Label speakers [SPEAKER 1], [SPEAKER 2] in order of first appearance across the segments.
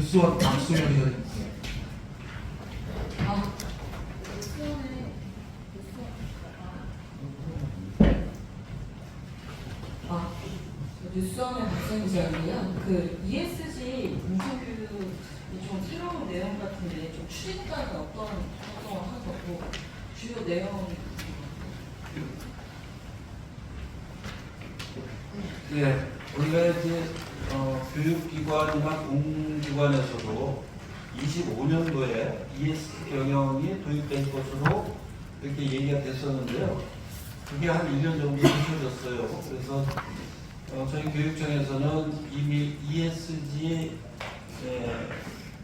[SPEAKER 1] 뉴스와 방송연이
[SPEAKER 2] 뉴스원의 박선기자인데요. 그 ESG 인성교육이 좀 새로운 내용 같은데 좀 추진단은 어떤 활동을 한 거고 주요 내용.
[SPEAKER 3] 네, 원래 이제 교육기관이나 공기관에서도 25년도에 ESG 경영이 도입된 것으로 이렇게 얘기가 됐었는데요. 그게 한 1년 정도 늦춰졌어요. 그래서 저희 교육청에서는 이미 ESG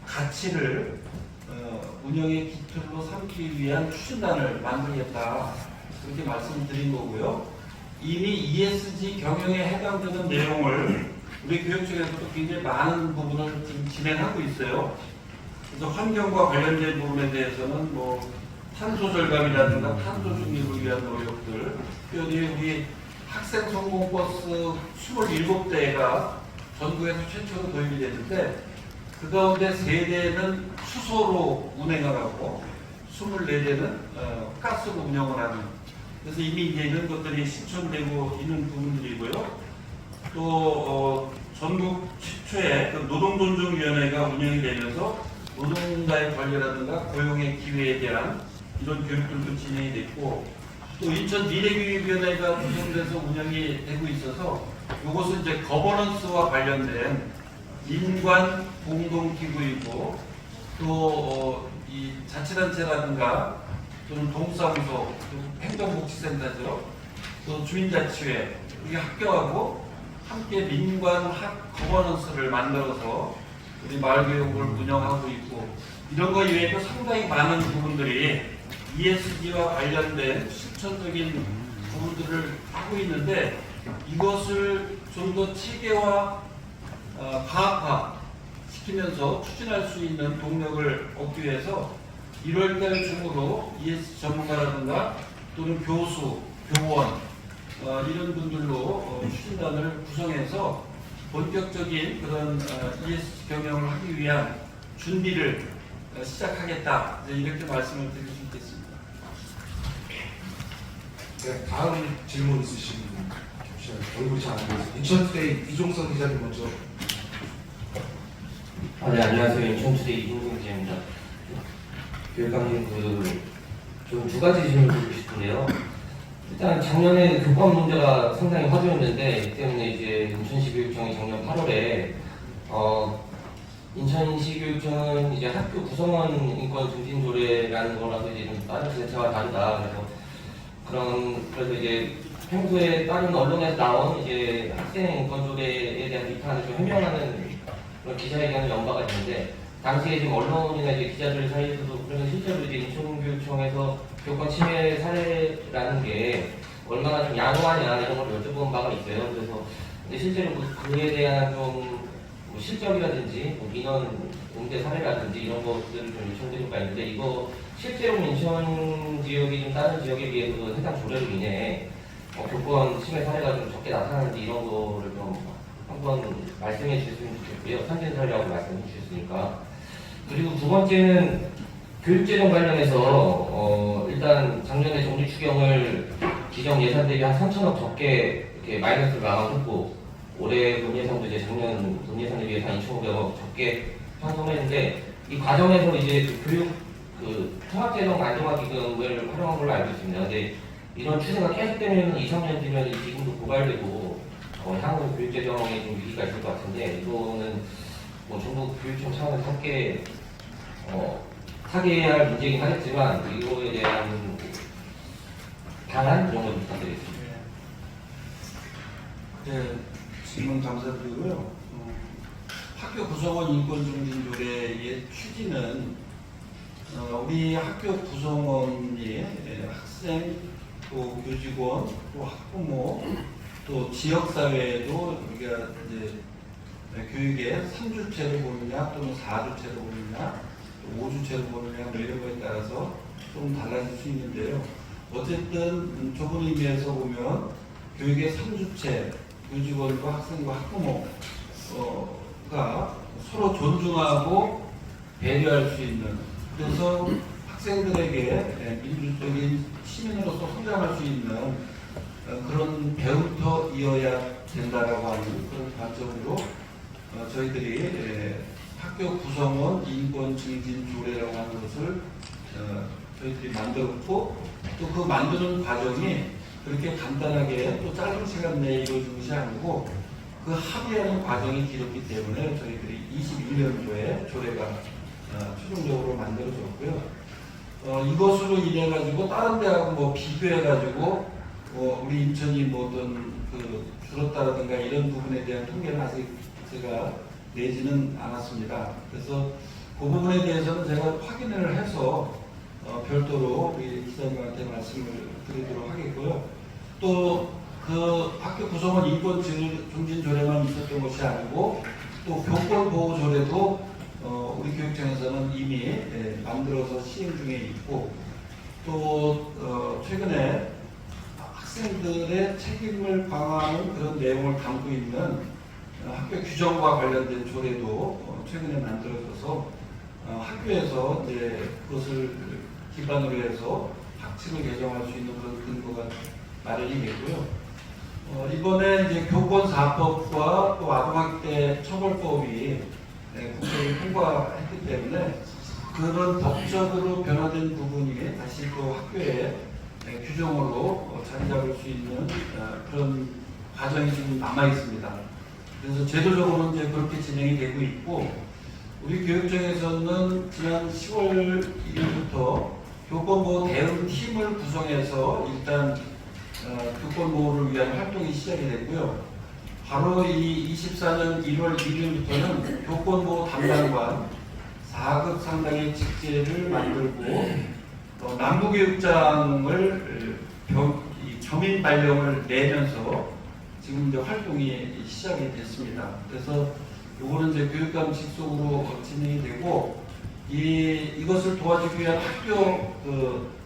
[SPEAKER 3] 가치를 운영의 기틀로 삼기 위한 추진단을 만들겠다, 그렇게 말씀드린 거고요. 이미 ESG 경영에 해당되는 내용을 우리 교육청에서도 굉장히 많은 부분을 지금 진행하고 있어요. 그래서 환경과 관련된 부분에 대해서는 뭐 탄소 절감이라든가 탄소 중립을 위한 노력들, 특별히 우리 학생 성공버스 27대가 전국에서 최초로 도입이 됐는데, 그 가운데 3대는 수소로 운행을 하고 24대는 가스로 운영을 하는, 그래서 이미 이제 이런 것들이 실천되고 있는 부분들이고요. 또 전국 최초의 그 노동존중위원회가 운영이 되면서 노동자의 권리라든가 고용의 기회에 대한 이런 교육들도 진행이 됐고, 또 인천 미래교육위원회가 구성돼서 운영이 되고 있어서 이것은 이제 거버넌스와 관련된 민관 공동기구이고, 또 이 자치단체라든가 또는 동사무소, 행정복지센터죠, 또 주민자치회, 이게 학교하고 함께 민관 거버넌스를 만들어서 우리 마을교육을 운영하고 있고, 이런 거 이외에도 상당히 많은 부분들이 ESG와 관련된 실천적인 부분들을 하고 있는데, 이것을 좀 더 체계화, 과학화 시키면서 추진할 수 있는 동력을 얻기 위해서 1월달 중으로 ESG 전문가라든가 또는 교수, 교원 이런 분들로 추진단을 구성해서 본격적인 그런 ESG 경영을 하기 위한 준비를 시작하겠다, 이렇게 말씀을 드릴 수 있겠습니다.
[SPEAKER 1] 네, 다음 질문 있으신 분, 얼굴이 잘 안 보여서 인천투데이 이종성 기자님 먼저.
[SPEAKER 4] 네, 안녕하세요. 인천투데이 이종성 기자입니다. 교육감님, 좀 두 가지 질문 드리고 싶은데요. 일단 작년에 교권 문제가 상당히 화두였는데, 이 때문에 이제 인천시교육청이 작년 8월에 인천시교육청은 이제 학교 구성원 인권 증진 조례라는 거라서 이제 좀 다른 제도와 다르다. 그래서 이제 평소에 다른 언론에서 나온 이제 학생 인권 조례에 대한 비판을 좀 해명하는 그런 기자회견을 연바가 있는데, 당시에 지금 언론이나 이제 기자들 사이에서도 그러면 실제로 이제 인천교육청에서 교권 침해 사례라는 게 얼마나 좀 양호하냐 이런 걸 여쭤본 바가 있어요. 그래서 근데 실제로 그에 대한 좀 실적이라든지 민원 응대 사례라든지 이런 것들을 좀 요청드릴 바가 있는데, 이거 실제로 인천 지역이 좀 다른 지역에 비해서도 해당 조례로 인해 교권 침해 사례가 좀 적게 나타나는지 이런 거를 좀 한번 말씀해 주셨으면 좋겠고요. 산진 사례라고 말씀해 주셨으니까. 그리고 두 번째는 교육재정 관련해서 일단 작년에 정규 추경을 기정 예산 대비 한 3천억 적게 이렇게 마이너스를 막아놓고, 올해 본 예산도 이제 작년 본 예산 대비 한 2,500억 적게 편성했는데, 이 과정에서 이제 교육 통합재정 안정화기금을 활용한 걸로 알고 있습니다. 근데 이런 추세가 계속되면 2, 3년 뒤면 지금도 고갈되고 향후 교육재정에 좀 위기가 있을 것 같은데, 이거는 뭐 정부 교육청 차원에서 함께 타개해야 할 문제이긴 하겠지만 이거에 대한 방안 이런 걸 부탁드리겠습니다.
[SPEAKER 3] 네, 질문 감사드리고요. 학교 구성원 인권 증진 조례의 취지는 우리 학교 구성원이 학생, 또 교직원, 또 학부모, 또 지역사회에도 우리가 이제 교육의 3주체를 보느냐 또는 4주체를 보느냐 또 5주체를 보느냐 뭐 이런 거에 따라서 좀 달라질 수 있는데요. 어쨌든 좁은 의미에서 보면 교육의 3주체, 교직원과 학생과 학부모가 서로 존중하고 배려할 수 있는, 그래서 학생들에게 민주적인 시민으로서 성장할 수 있는 그런 배움터이어야 된다라고 하는 그런 관점으로 저희들이 학교 구성원 인권 증진 조례라고 하는 것을 저희들이 만들었고, 또 그 만드는 과정이 그렇게 간단하게 또 짧은 시간 내에 이루어진 것이 아니고 그 합의하는 과정이 길었기 때문에 저희들이 21년도에 조례가 최종적으로 만들어졌고요. 이것으로 인해 가지고 다른 대하고 뭐 비교해 가지고 우리 인천이 뭐 어떤 그 줄었다라든가 이런 부분에 대한 통계는 아직 제가 내지는 않았습니다. 그래서 그 부분에 대해서는 제가 확인을 해서 별도로 우리 기자님한테 말씀을 드리도록 하겠고요. 또 그 학교 구성원 인권 증진 조례만 있었던 것이 아니고 또 교권 보호 조례도 우리 교육청에서는 이미 만들어서 시행 중에 있고, 또 최근에 학생들의 책임을 강화하는 그런 내용을 담고 있는 학교 규정과 관련된 조례도 최근에 만들어져서 학교에서 이제 그것을 기반으로 해서 학칙을 개정할 수 있는 그런 근거가 마련이 되고요. 이번에 이제 교권사법과 또 아동학대 처벌법이 국회에 통과했기 때문에 그런 법적으로 변화된 부분이 다시 또 학교에 규정으로 자리 잡을 수 있는 그런 과정이 지금 남아 있습니다. 그래서 제도적으로는 이제 그렇게 진행이 되고 있고, 우리 교육청에서는 지난 10월 1일부터 교권보호 대응팀을 구성해서 일단 교권보호를 위한 활동이 시작이 됐고요. 바로 이 24년 1월 1일부터는 교권보호 담당관 4급 상당의 직제를 만들고 남부교육장을 겸임 발령을 내면서 지금 이제 활동이 시작이 됐습니다. 그래서 요거는 이제 교육감 직속으로 진행이 되고, 이것을 도와주기 위한 학교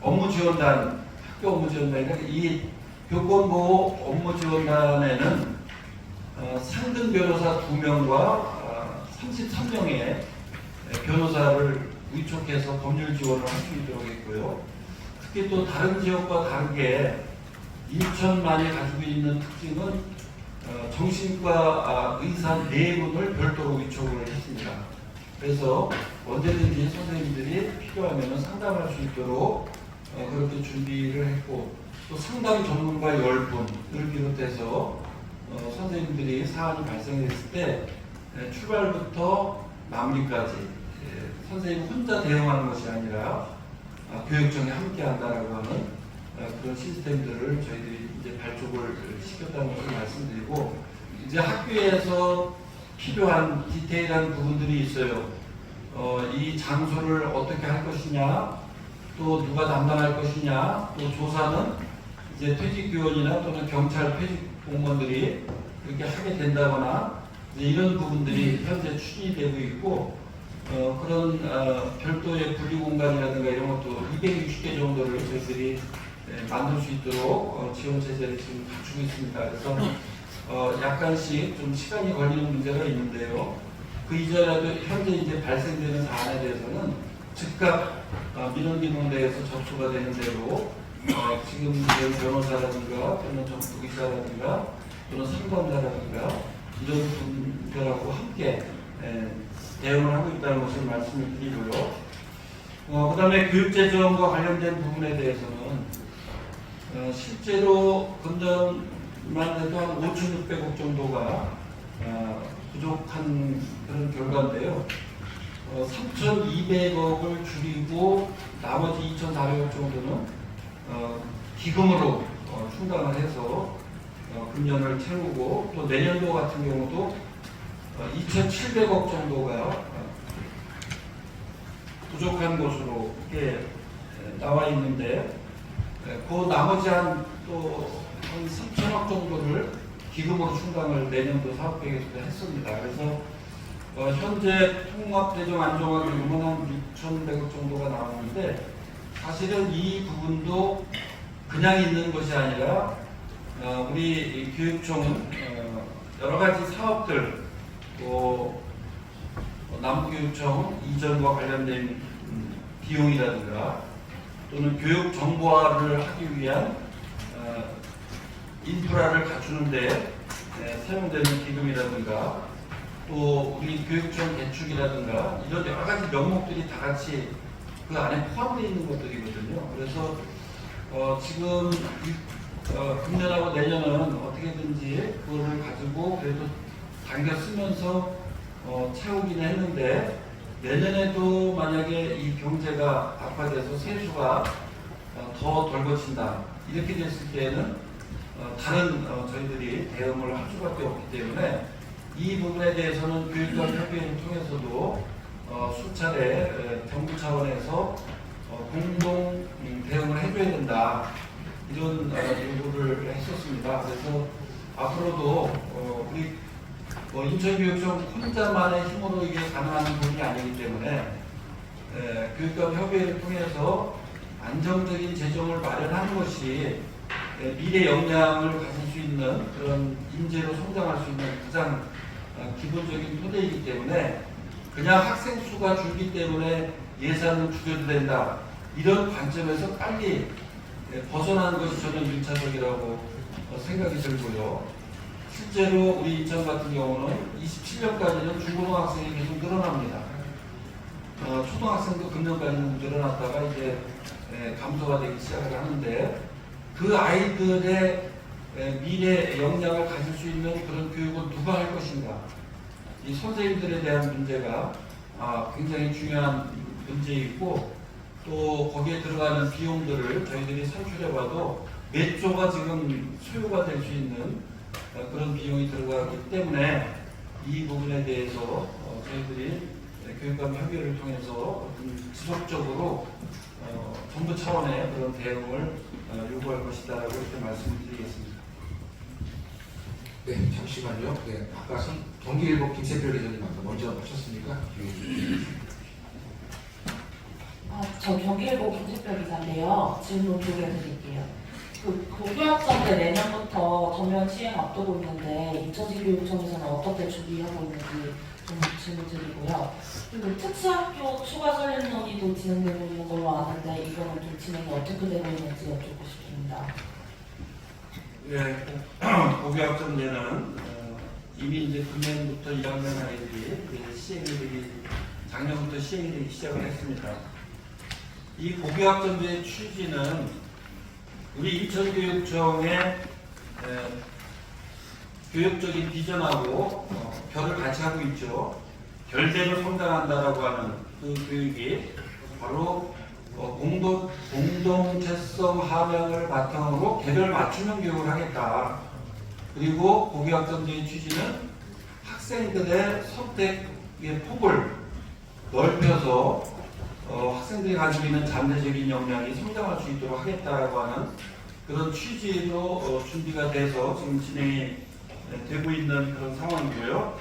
[SPEAKER 3] 업무지원단, 학교 업무지원단이나 이 교권보호 업무지원단에는 상근 변호사 2명과 33명의 변호사를 위촉해서 법률 지원을 할 수 있도록 했고요. 특히 또 다른 지역과 다르게 인천만이 가지고 있는 특징은 정신과 의사 4분을 별도로 위촉을 했습니다. 그래서 언제든지 선생님들이 필요하면 상담할 수 있도록 그렇게 준비를 했고, 또 상담 전문가 10분을 비롯해서 선생님들이 사안이 발생했을 때 출발부터 마무리까지 선생님 혼자 대응하는 것이 아니라 교육청이 함께 한다라고 하는 그런 시스템들을 저희들이 이제 발족을 시켰다는 것을 말씀드리고, 이제 학교에서 필요한 디테일한 부분들이 있어요. 이 장소를 어떻게 할 것이냐, 또 누가 담당할 것이냐, 또 조사는 이제 퇴직교원이나 또는 경찰 퇴직 공무원들이 그렇게 하게 된다거나 이런 부분들이 현재 추진이 되고 있고, 그런 별도의 분리공간이라든가 이런 것도 260개 정도를 저희들이 만들 수 있도록 지원 체제를 지금 갖추고 있습니다. 그래서 약간씩 좀 시간이 걸리는 문제가 있는데요. 그 이전에도 현재 이제 발생되는 사안에 대해서는 즉각 민원기능대에서 접수가 되는 대로 지금 변호사라든가 또는 정부기사라든가 또는 상담자라든가 이런 분들하고 함께 대응을 하고 있다는 것을 말씀을 드리고요. 그 다음에 교육재정과 관련된 부분에 대해서는 실제로 금전만 해도 한 5,600억 정도가 부족한 그런 결과인데요. 3,200억을 줄이고 나머지 2,400억 정도는 기금으로 충당을 해서 금년을 채우고, 또 내년도 같은 경우도 2,700억 정도가 부족한 것으로 이렇게 나와 있는데, 그 나머지 한 3,000억 정도를 기금으로 충당을 내년도 사업계획에서 했습니다. 그래서 현재 통합재정 안정화기금은 한 6,100억 정도가 나오는데, 사실은 이 부분도 그냥 있는 것이 아니라 우리 교육청 여러 가지 사업들, 또 남부교육청 이전과 관련된 비용이라든가 또는 교육 정보화를 하기 위한 인프라를 갖추는데 사용되는 기금이라든가 또 우리 교육청 개축이라든가 이런 여러 가지 명목들이 다 같이 그 안에 포함되어 있는 것들이거든요. 그래서 지금 금년하고 내년은 어떻게든지 그거를 가지고 그래도 당겨 쓰면서 채우기는 했는데 내년에도 만약에 이 경제가 악화돼서 세수가 더 덜 거친다 이렇게 됐을 때에는 다른 저희들이 대응을 할 수밖에 없기 때문에 이 부분에 대해서는 교육감 협의회를 통해서도 수차례 정부 차원에서 공동 대응을 해줘야 된다 이런 요구를 했었습니다. 그래서 앞으로도 우리 인천교육청 혼자만의 힘으로 이게 가능한 부분이 아니기 때문에 교육감 협의회를 통해서 안정적인 재정을 마련하는 것이 미래 역량을 가질 수 있는 그런 인재로 성장할 수 있는 가장 기본적인 토대이기 때문에 그냥 학생 수가 줄기 때문에 예산을 줄여도 된다 이런 관점에서 빨리 벗어나는 것이 저는 1차적이라고 생각이 들고요. 실제로 우리 인천 같은 경우는 27년까지는 중고등학생이 계속 늘어납니다. 초등학생도 금년까지는 늘어났다가 이제 감소가 되기 시작을 하는데 그 아이들의 미래 역량을 가질 수 있는 그런 교육은 누가 할 것인가? 이 선생님들에 대한 문제가 굉장히 중요한 문제이고 또 거기에 들어가는 비용들을 저희들이 산출해봐도 몇 조가 지금 소요가 될 수 있는 그런 비용이 들어가기 때문에 이 부분에 대해서 저희들이 교육감 협의를 통해서 지속적으로 정부 차원의 그런 대응을 요구할 것이다라고 이렇게 말씀을 드리겠습니다.
[SPEAKER 1] 네, 잠시만요. 네, 아까 경기일보 김세별 기자님 아까 먼저 하셨으니까.
[SPEAKER 5] 저 경기일보 김세별 기자인데요. 질문 두 개 드릴게요. 고교학점제 내년부터 전면 시행 앞두고 있는데 인천시교육청에서는 어떻게 준비하고 있는지 좀 질문 드리고요. 그리고 특수학교 추가 설립 논의도 진행되고 있는 걸로 아는데 이거는 좀 진행이 어떻게 되고 있는지 여쭙고 싶습니다.
[SPEAKER 3] 네, 고교학점제는 이미 이제 금년부터 1학년 아이들이 작년부터 시행이 되기 시작을 했습니다. 이 고교학점제의 취지는 우리 인천교육청의 교육적인 비전하고 결을 같이 하고 있죠. 결대로 성장한다라고 하는 그 교육이 바로 공동체성 함양을 바탕으로 개별 맞춤형 교육을 하겠다. 그리고 고교학점제의 취지는 학생들의 선택의 폭을 넓혀서 학생들이 가지고 있는 잠재적인 역량이 성장할 수 있도록 하겠다라고 하는 그런 취지로 준비가 돼서 지금 진행이 되고 있는 그런 상황이고요.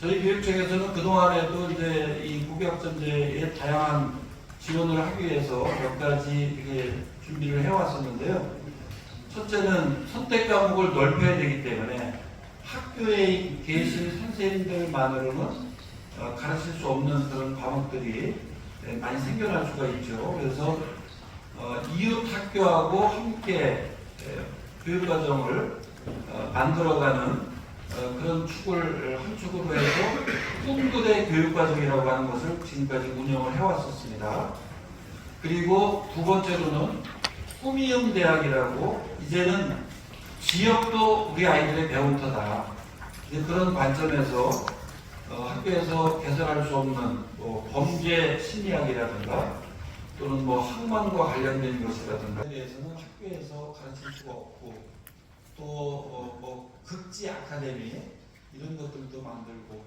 [SPEAKER 3] 저희 교육청에서는 그동안에도 이제 이 고교학점제에 다양한 지원을 하기 위해서 몇 가지 준비를 해왔었는데요. 첫째는 선택 과목을 넓혀야 되기 때문에 학교에 계신 선생님들만으로는 가르칠 수 없는 그런 과목들이 많이 생겨날 수가 있죠. 그래서 이웃 학교하고 함께 교육과정을 만들어가는 그런 축을 한 축으로 해서 꿈들의 교육과정이라고 하는 것을 지금까지 운영을 해왔었습니다. 그리고 두 번째로는 꿈이음 대학이라고 이제는 지역도 우리 아이들의 배움터다. 그런 관점에서 학교에서 개설할 수 없는 범죄 심리학이라든가 또는 학문과 관련된 것이라든가 에 대해서는 학교에서 가르칠 수가 없고 또 극지 아카데미 이런 것들도 만들고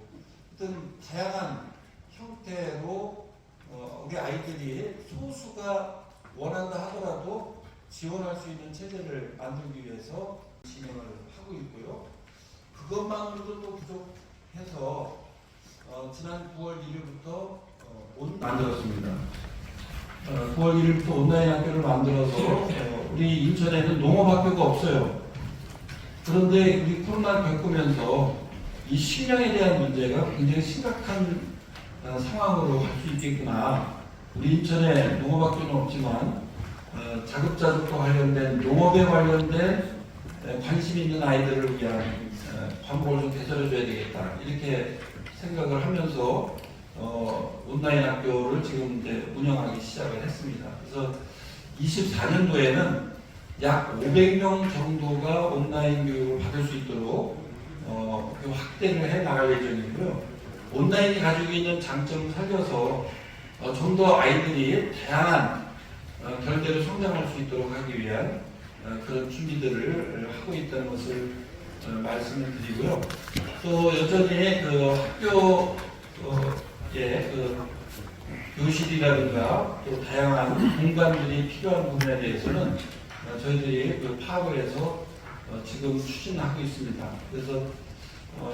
[SPEAKER 3] 어떤 다양한 형태로 우리 아이들이 소수가 원한다 하더라도 지원할 수 있는 체제를 만들기 위해서 진행을 하고 있고요. 그것만으로도 또 부족해서 지난 9월 1일부터 만들었습니다. 9월 1일부터 온라인 학교를 만들어서 우리 인천에는 농업학교가 없어요. 그런데 우리 코로나를 겪으면서 이 식량에 대한 문제가 굉장히 심각한 상황으로 갈 수 있겠구나. 우리 인천에 농업학교는 없지만 자급자족과 관련된 농업에 관련된 관심 있는 아이들을 위한 과목을 좀 개설해줘야 되겠다. 이렇게 생각을 하면서 온라인 학교를 지금 이제 운영하기 시작을 했습니다. 그래서 24년도에는 약 500명 정도가 온라인 교육을 받을 수 있도록 확대를 해 나갈 예정이고요. 온라인이 가지고 있는 장점을 살려서 좀 더 아이들이 다양한 결대로 성장할 수 있도록 하기 위한 그런 준비들을 하고 있다는 것을 말씀을 드리고요. 또 여전히 그 학교의 그 교실이라든가 또 다양한 공간들이 필요한 부분에 대해서는 저희들이 그 파악을 해서 지금 추진하고 있습니다. 그래서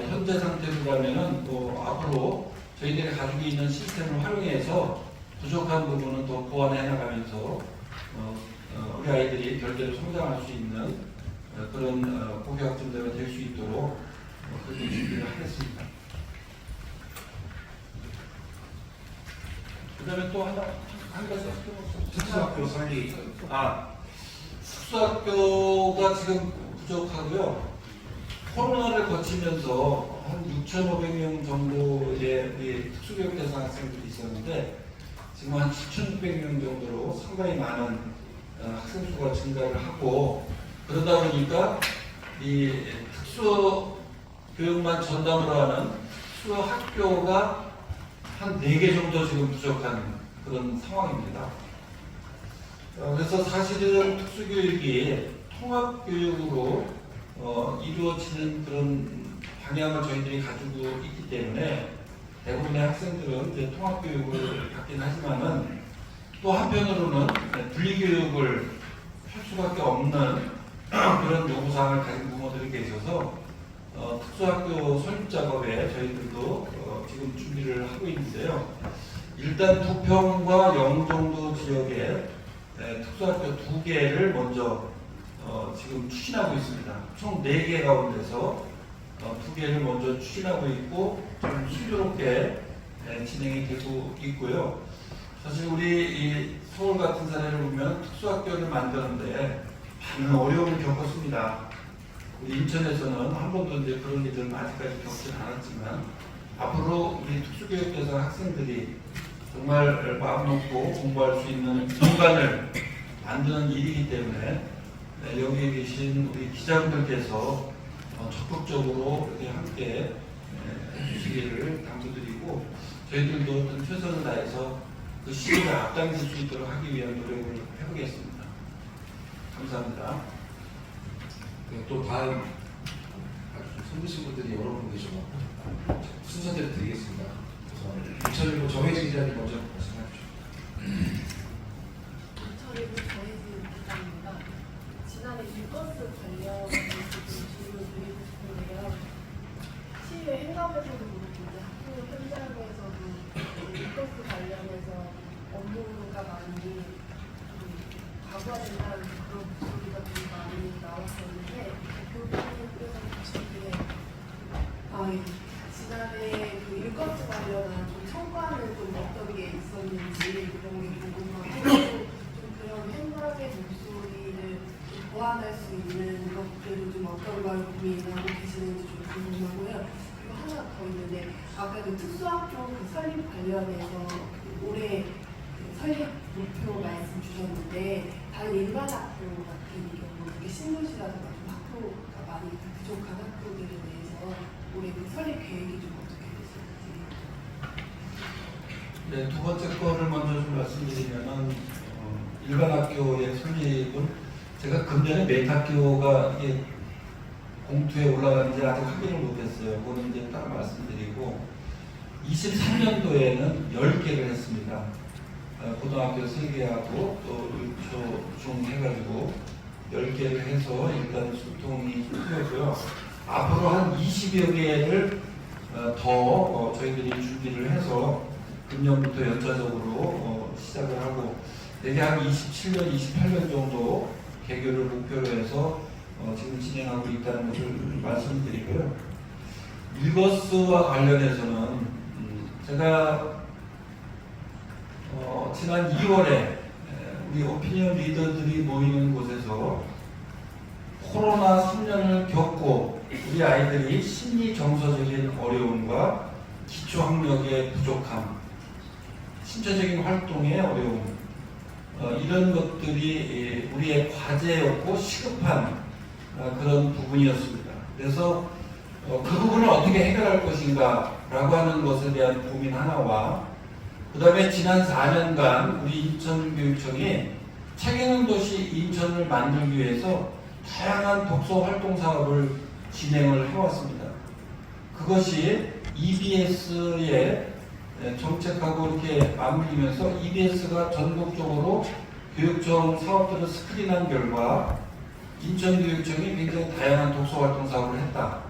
[SPEAKER 3] 현재 상태로 가면은 앞으로 저희들이 가지고 있는 시스템을 활용해서 부족한 부분은 더 보완해 나가면서 우리 아이들이 결대로 성장할 수 있는 그런 고교학점대가 될 수 있도록 그렇게 준비를 하겠습니다. 그 다음에 또 한 가지
[SPEAKER 1] 특수학교 설립.
[SPEAKER 3] 특수학교가 지금 부족하고요. 코로나를 거치면서 한 6,500명 정도의 우리 특수교육 대상 학생들이 있었는데 지금 한 7,600명 정도로 상당히 많은 학생 수가 증가를 하고 그러다 보니까 이 특수교육만 전담으로 하는 특수학교가 한 4개 정도 지금 부족한 그런 상황입니다. 그래서 사실은 특수교육이 통합교육으로 이루어지는 그런 방향을 저희들이 가지고 있기 때문에 대부분의 학생들은 이제 통합교육을 받긴 하지만은 또 한편으로는 분리교육을 할 수밖에 없는 그런 요구사항을 가진 부모들이 계셔서 특수학교 설립 작업에 저희들도 지금 준비를 하고 있는데요. 일단 부평과 영종도 지역에 특수학교 2개를 먼저 지금 추진하고 있습니다. 총 4개 가운데서 2개를 먼저 추진하고 있고 좀 순조롭게 진행이 되고 있고요. 사실 우리 이 서울 같은 사례를 보면 특수학교를 만드는데 많은 어려움을 겪었습니다. 우리 인천에서는 한 번도 이제 그런 일은 아직까지 겪지는 않았지만 앞으로 우리 특수교육 대상 학생들이 정말 마음 놓고 공부할 수 있는 공간을 만드는 일이기 때문에 여기에 계신 우리 기자분들께서 적극적으로 이렇게 함께 해주시기를 당부드리고 저희들도 어떤 최선을 다해서 그 시기를 앞당길 수 있도록 하기 위한 노력을 해보겠습니다. 감사합니다.
[SPEAKER 1] 또 다음 아주 손드신 분들이 여러 분 계셔서 순서대로 드리겠습니다. 이철이고 정혜진 기자님 먼저 말씀해 주시죠.
[SPEAKER 6] 이철이고 정혜진 기자입니다. 지난해 일버스 관련 질문을 드리고 싶은데요. 시의 행감에서도 그렇고 학교 현장에서도 일버스 관련해서 업무가 많이 과부하 된다는 그런 목소리가 좀 많이 나왔었는데 교육부에서 보시기에 지난해 그 일거수 관련한 좀 청구하는 좀 어떤 게 있었는지 그런 게 궁금하고 좀 그런 행각의 목소리를 좀 보완할 수 있는 것들을 좀 어떤 걸 고민하고 계시는지 좀 궁금하고요. 그리고 하나 더 있는데 아까 그 특수학교 그 설립 관련해서 올해 그 설립 목표 말씀 주셨는데 다른 일반 학교 같은 경우 이렇게 신도시라든가 좀 학교가 많이 부족한 학교들에 대해서 올해 그 설립 계획이 좀 어떻게 되시는지.
[SPEAKER 3] 네, 두 번째 거를 먼저 좀 말씀드리면은 일반 학교의 설립은 제가 금년에 몇 학교가 이게 공투에 올라가는지 아직 확인을 못했어요. 그거는 이제 따로 말씀드리고 23년도에는 10개를 했습니다. 고등학교 3개하고 또 유초, 중 해가지고 10개를 해서 일단 소통이 풀렸고요. 앞으로 한 20여 개를 더 저희들이 준비를 해서 금년부터 연차적으로 시작을 하고 대개 한 27년, 28년 정도 개교를 목표로 해서 지금 진행하고 있다는 것을 말씀드리고요. 일거스와 관련해서는 제가 지난 2월에 우리 오피니언 리더들이 모이는 곳에서 코로나 3년을 겪고 우리 아이들이 심리 정서적인 어려움과 기초학력의 부족함, 신체적인 활동의 어려움, 이런 것들이 우리의 과제였고 시급한 그런 부분이었습니다. 그래서 그 부분을 어떻게 해결할 것인가 라고 하는 것에 대한 고민 하나와 그 다음에 지난 4년간 우리 인천교육청이 책 읽는 도시 인천을 만들기 위해서 다양한 독서 활동 사업을 진행을 해왔습니다. 그것이 EBS의 정책하고 이렇게 맞물리면서 EBS가 전국적으로 교육청 사업들을 스크린한 결과 인천교육청이 굉장히 다양한 독서 활동 사업을 했다.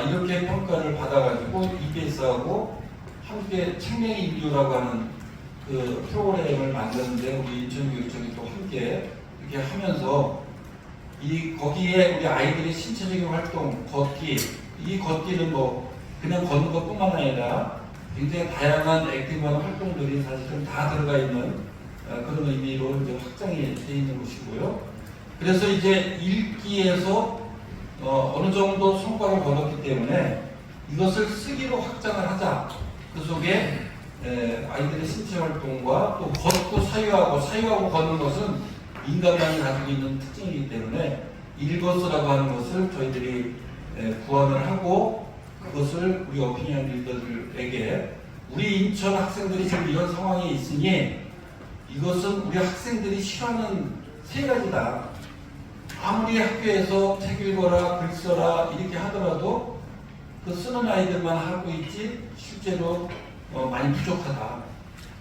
[SPEAKER 3] 이렇게 평가를 받아가지고 EBS하고 함께 책맹이 인류라고 하는 그 프로그램을 만드는데 우리 인천교육청이 또 함께 이렇게 하면서 거기에 우리 아이들의 신체적인 활동, 걷기, 이 걷기는 뭐 그냥 걷는 것뿐만 아니라 굉장히 다양한 액티브한 활동들이 사실은 다 들어가 있는 그런 의미로 이제 확장이 되어 있는 것이고요. 그래서 이제 읽기에서 어느 정도 성과를 거뒀기 때문에 이것을 쓰기로 확장을 하자. 그 속에 아이들의 신체 활동과 또 걷고 사유하고 걷는 것은 인간만이 가지고 있는 특징이기 때문에 읽어서라고 하는 것을 저희들이 구안을 하고 그것을 우리 오피니언 리더들에게 우리 인천 학생들이 지금 이런 상황에 있으니 이것은 우리 학생들이 싫어하는 세 가지다. 아무리 학교에서 책 읽어라, 글 써라 이렇게 하더라도 그 쓰는 아이들만 하고 있지 실제로 많이 부족하다.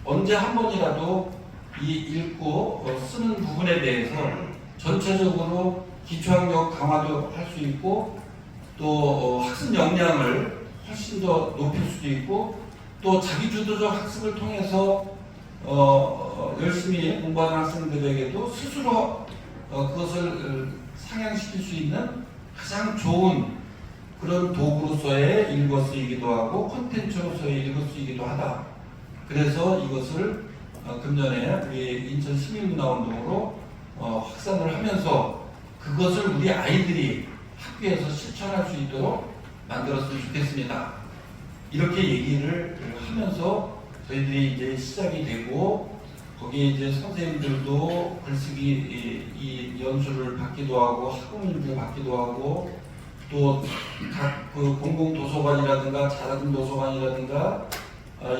[SPEAKER 3] 언제 한 번이라도 이 읽고 쓰는 부분에 대해서 전체적으로 기초학력 강화도 할 수 있고 또 학습 역량을 훨씬 더 높일 수도 있고 또 자기주도적 학습을 통해서 열심히 공부하는 학생들에게도 스스로 그것을 상향시킬 수 있는 가장 좋은 그런 도구로서의 읽어쓰이기도 하고 콘텐츠로서의 읽어쓰이기도 하다. 그래서 이것을 금년에 우리 인천 시민문화운동으로 확산을 하면서 그것을 우리 아이들이 학교에서 실천할 수 있도록 만들었으면 좋겠습니다. 이렇게 얘기를 하면서 저희들이 이제 시작이 되고 거기에 이제 선생님들도 글쓰기 이 연수를 받기도 하고 학부모님들 받기도 하고 또 각 그 공공 도서관이라든가 작은 도서관이라든가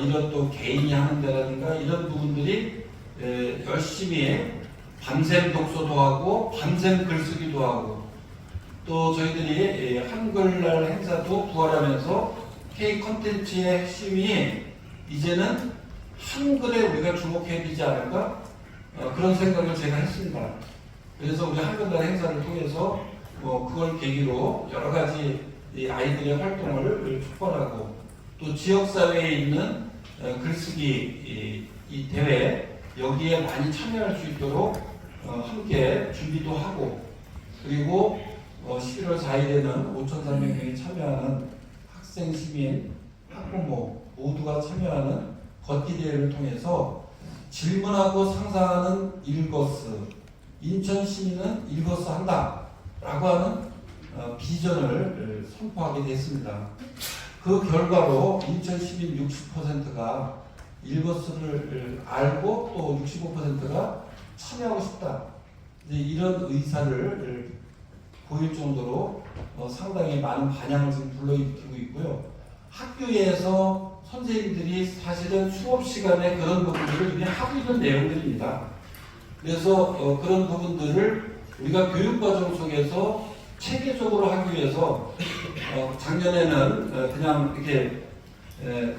[SPEAKER 3] 이런 또 개인이 하는 데라든가 이런 부분들이 열심히 밤샘 독서도 하고 밤샘 글쓰기도 하고 또 저희들이 한글날 행사도 부활하면서 K 콘텐츠의 핵심이 이제는 한글에 우리가 주목해야 되지 않을까? 그런 생각을 제가 했습니다. 그래서 우리 한글날 행사를 통해서 그걸 계기로 여러 가지 이 아이들의 활동을 촉발하고 또 지역사회에 있는 글쓰기 이 대회 여기에 많이 참여할 수 있도록 함께 준비도 하고 그리고 11월 4일에는 5,300명이 참여하는 학생, 시민, 학부모 모두가 참여하는 걷기 대회를 통해서 질문하고 상상하는 일거스 인천 시민은 일거스 한다 라고 하는 비전을 선포하게 됐습니다. 그 결과로 인천 시민 60%가 일거스를 알고 또 65%가 참여하고 싶다. 이런 의사를 보일 정도로 상당히 많은 반향을 지금 불러일으키고 있고요. 학교에서 선생님들이 사실은 수업 시간에 그런 부분들을 이미 하고 있는 내용들입니다. 그래서 그런 부분들을 우리가 교육과정 속에서 체계적으로 하기 위해서 작년에는 그냥 이렇게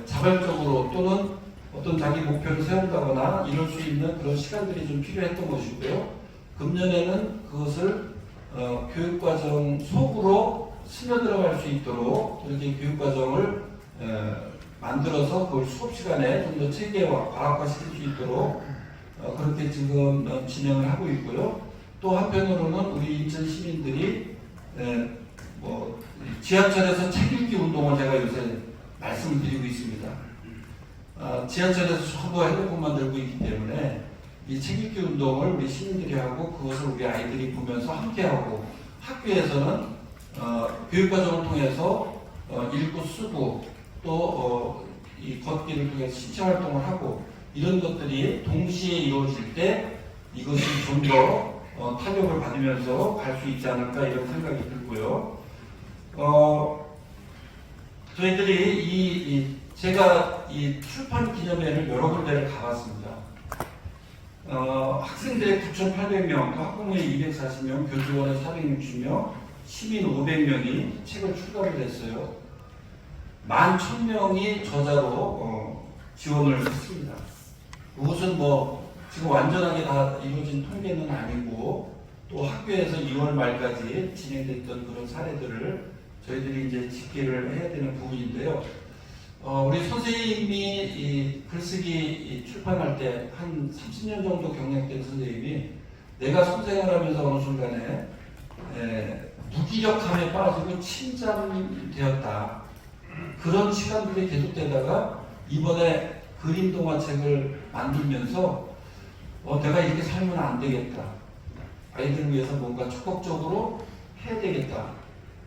[SPEAKER 3] 자발적으로 또는 어떤 자기 목표를 세운다거나 이럴 수 있는 그런 시간들이 좀 필요했던 것이고요. 금년에는 그것을 교육과정 속으로 스며들어갈 수 있도록 그렇게 교육과정을 만들어서 그걸 수업 시간에 좀 더 체계화, 과학화시킬 수 있도록 그렇게 지금 진행을 하고 있고요. 또 한편으로는 우리 인천 시민들이 지하철에서 책 읽기 운동을 제가 요새 말씀을 드리고 있습니다. 지하철에서 전부 핸드폰만 들고 있기 때문에 이 책 읽기 운동을 우리 시민들이 하고 그것을 우리 아이들이 보면서 함께하고 학교에서는 교육과정을 통해서 읽고 쓰고 또 이 걷기를 통해서 신체 활동을 하고 이런 것들이 동시에 이루어질 때 이것이 좀 더 타격을 받으면서 갈 수 있지 않을까 이런 생각이 들고요. 저희들이 제가 이 출판 기념회를 여러 군데를 가봤습니다. 학생들의 9,800명, 또 학부모의 240명, 교직원의 460명, 시민 500명이 책을 출간을 했어요. 11,000명이 저자로 지원을 했습니다. 그것은 뭐 지금 완전하게 다 이루어진 통계는 아니고 또 학교에서 2월 말까지 진행됐던 그런 사례들을 저희들이 이제 집계를 해야 되는 부분인데요. 우리 선생님이 이 글쓰기 출판할 때 한 30년 정도 경력된 선생님이 내가 선생을 하면서 어느 순간에 무기력함에 빠지고 침잠되었다. 그런 시간들이 계속되다가 이번에 그림 동화책을 만들면서 내가 이렇게 살면 안 되겠다. 아이들을 위해서 뭔가 적극적으로 해야 되겠다.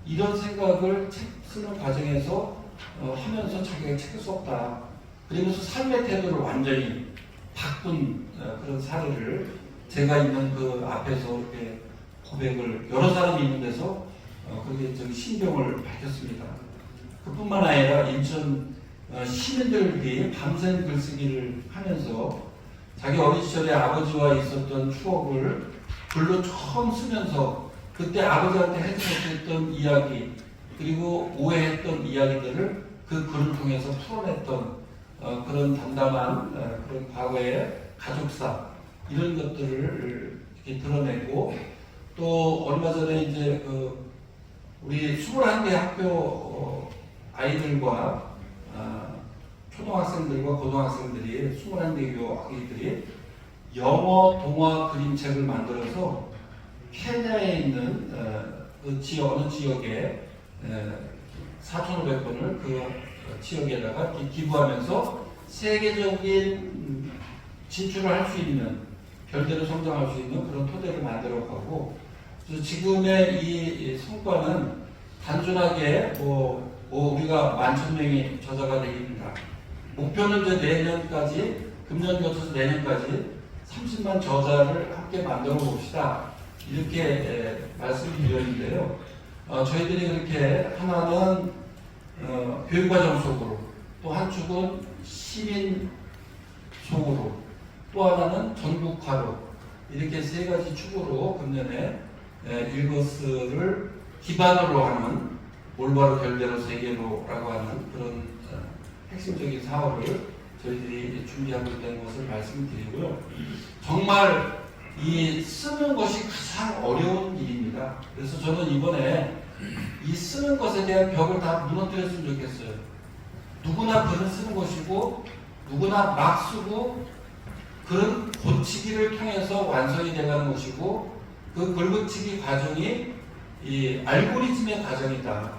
[SPEAKER 3] 이런 생각을 책 쓰는 과정에서 하면서 자기가 책을 썼다. 그러면서 삶의 태도를 완전히 바꾼 그런 사례를 제가 있는 그 앞에서 이렇게 고백을 여러 사람이 있는 데서 그렇게 신경을 밝혔습니다. 그뿐만 아니라 인천 시민들이 밤샘 글쓰기를 하면서 자기 어린 시절에 아버지와 있었던 추억을 글로 처음 쓰면서 그때 아버지한테 해주지 못했던 이야기 그리고 오해했던 이야기들을 그 글을 통해서 풀어냈던 그런 담담한 그런 과거의 가족사 이런 것들을 이렇게 드러내고 또 얼마 전에 이제 우리 21개 학교 아이들과 초등학생들과 고등학생들이 21개 아이들이 영어 동화 그림책을 만들어서 케냐에 있는 그 지역, 어느 지역에 4,500권을 그 지역에다가 기부하면서 세계적인 진출을 할 수 있는 별대로 성장할 수 있는 그런 토대를 만들어가고 그래서 지금의 이 성과는 단순하게 우리가 11,000명이 저자가 되겠다. 목표는 이제 내년까지 금년 거쳐서 내년까지 30만 저자를 함께 만들어 봅시다. 이렇게 말씀드렸는데요. 저희들이 그렇게 하나는 교육과정 속으로 또 한 축은 시민 속으로 또 하나는 전국화로 이렇게 세 가지 축으로 금년에 일거스를 기반으로 하는 올바로 결대로 세계로라고 하는 그런 핵심적인 사업을 저희들이 준비하고 있다는 것을 말씀드리고요. 정말 이 쓰는 것이 가장 어려운 일입니다. 그래서 저는 이번에 이 쓰는 것에 대한 벽을 다 무너뜨렸으면 좋겠어요. 누구나 글을 쓰는 것이고 누구나 막 쓰고 글은 고치기를 통해서 완성이 되는 것이고 그 글고치기 과정이 이 알고리즘의 과정이다.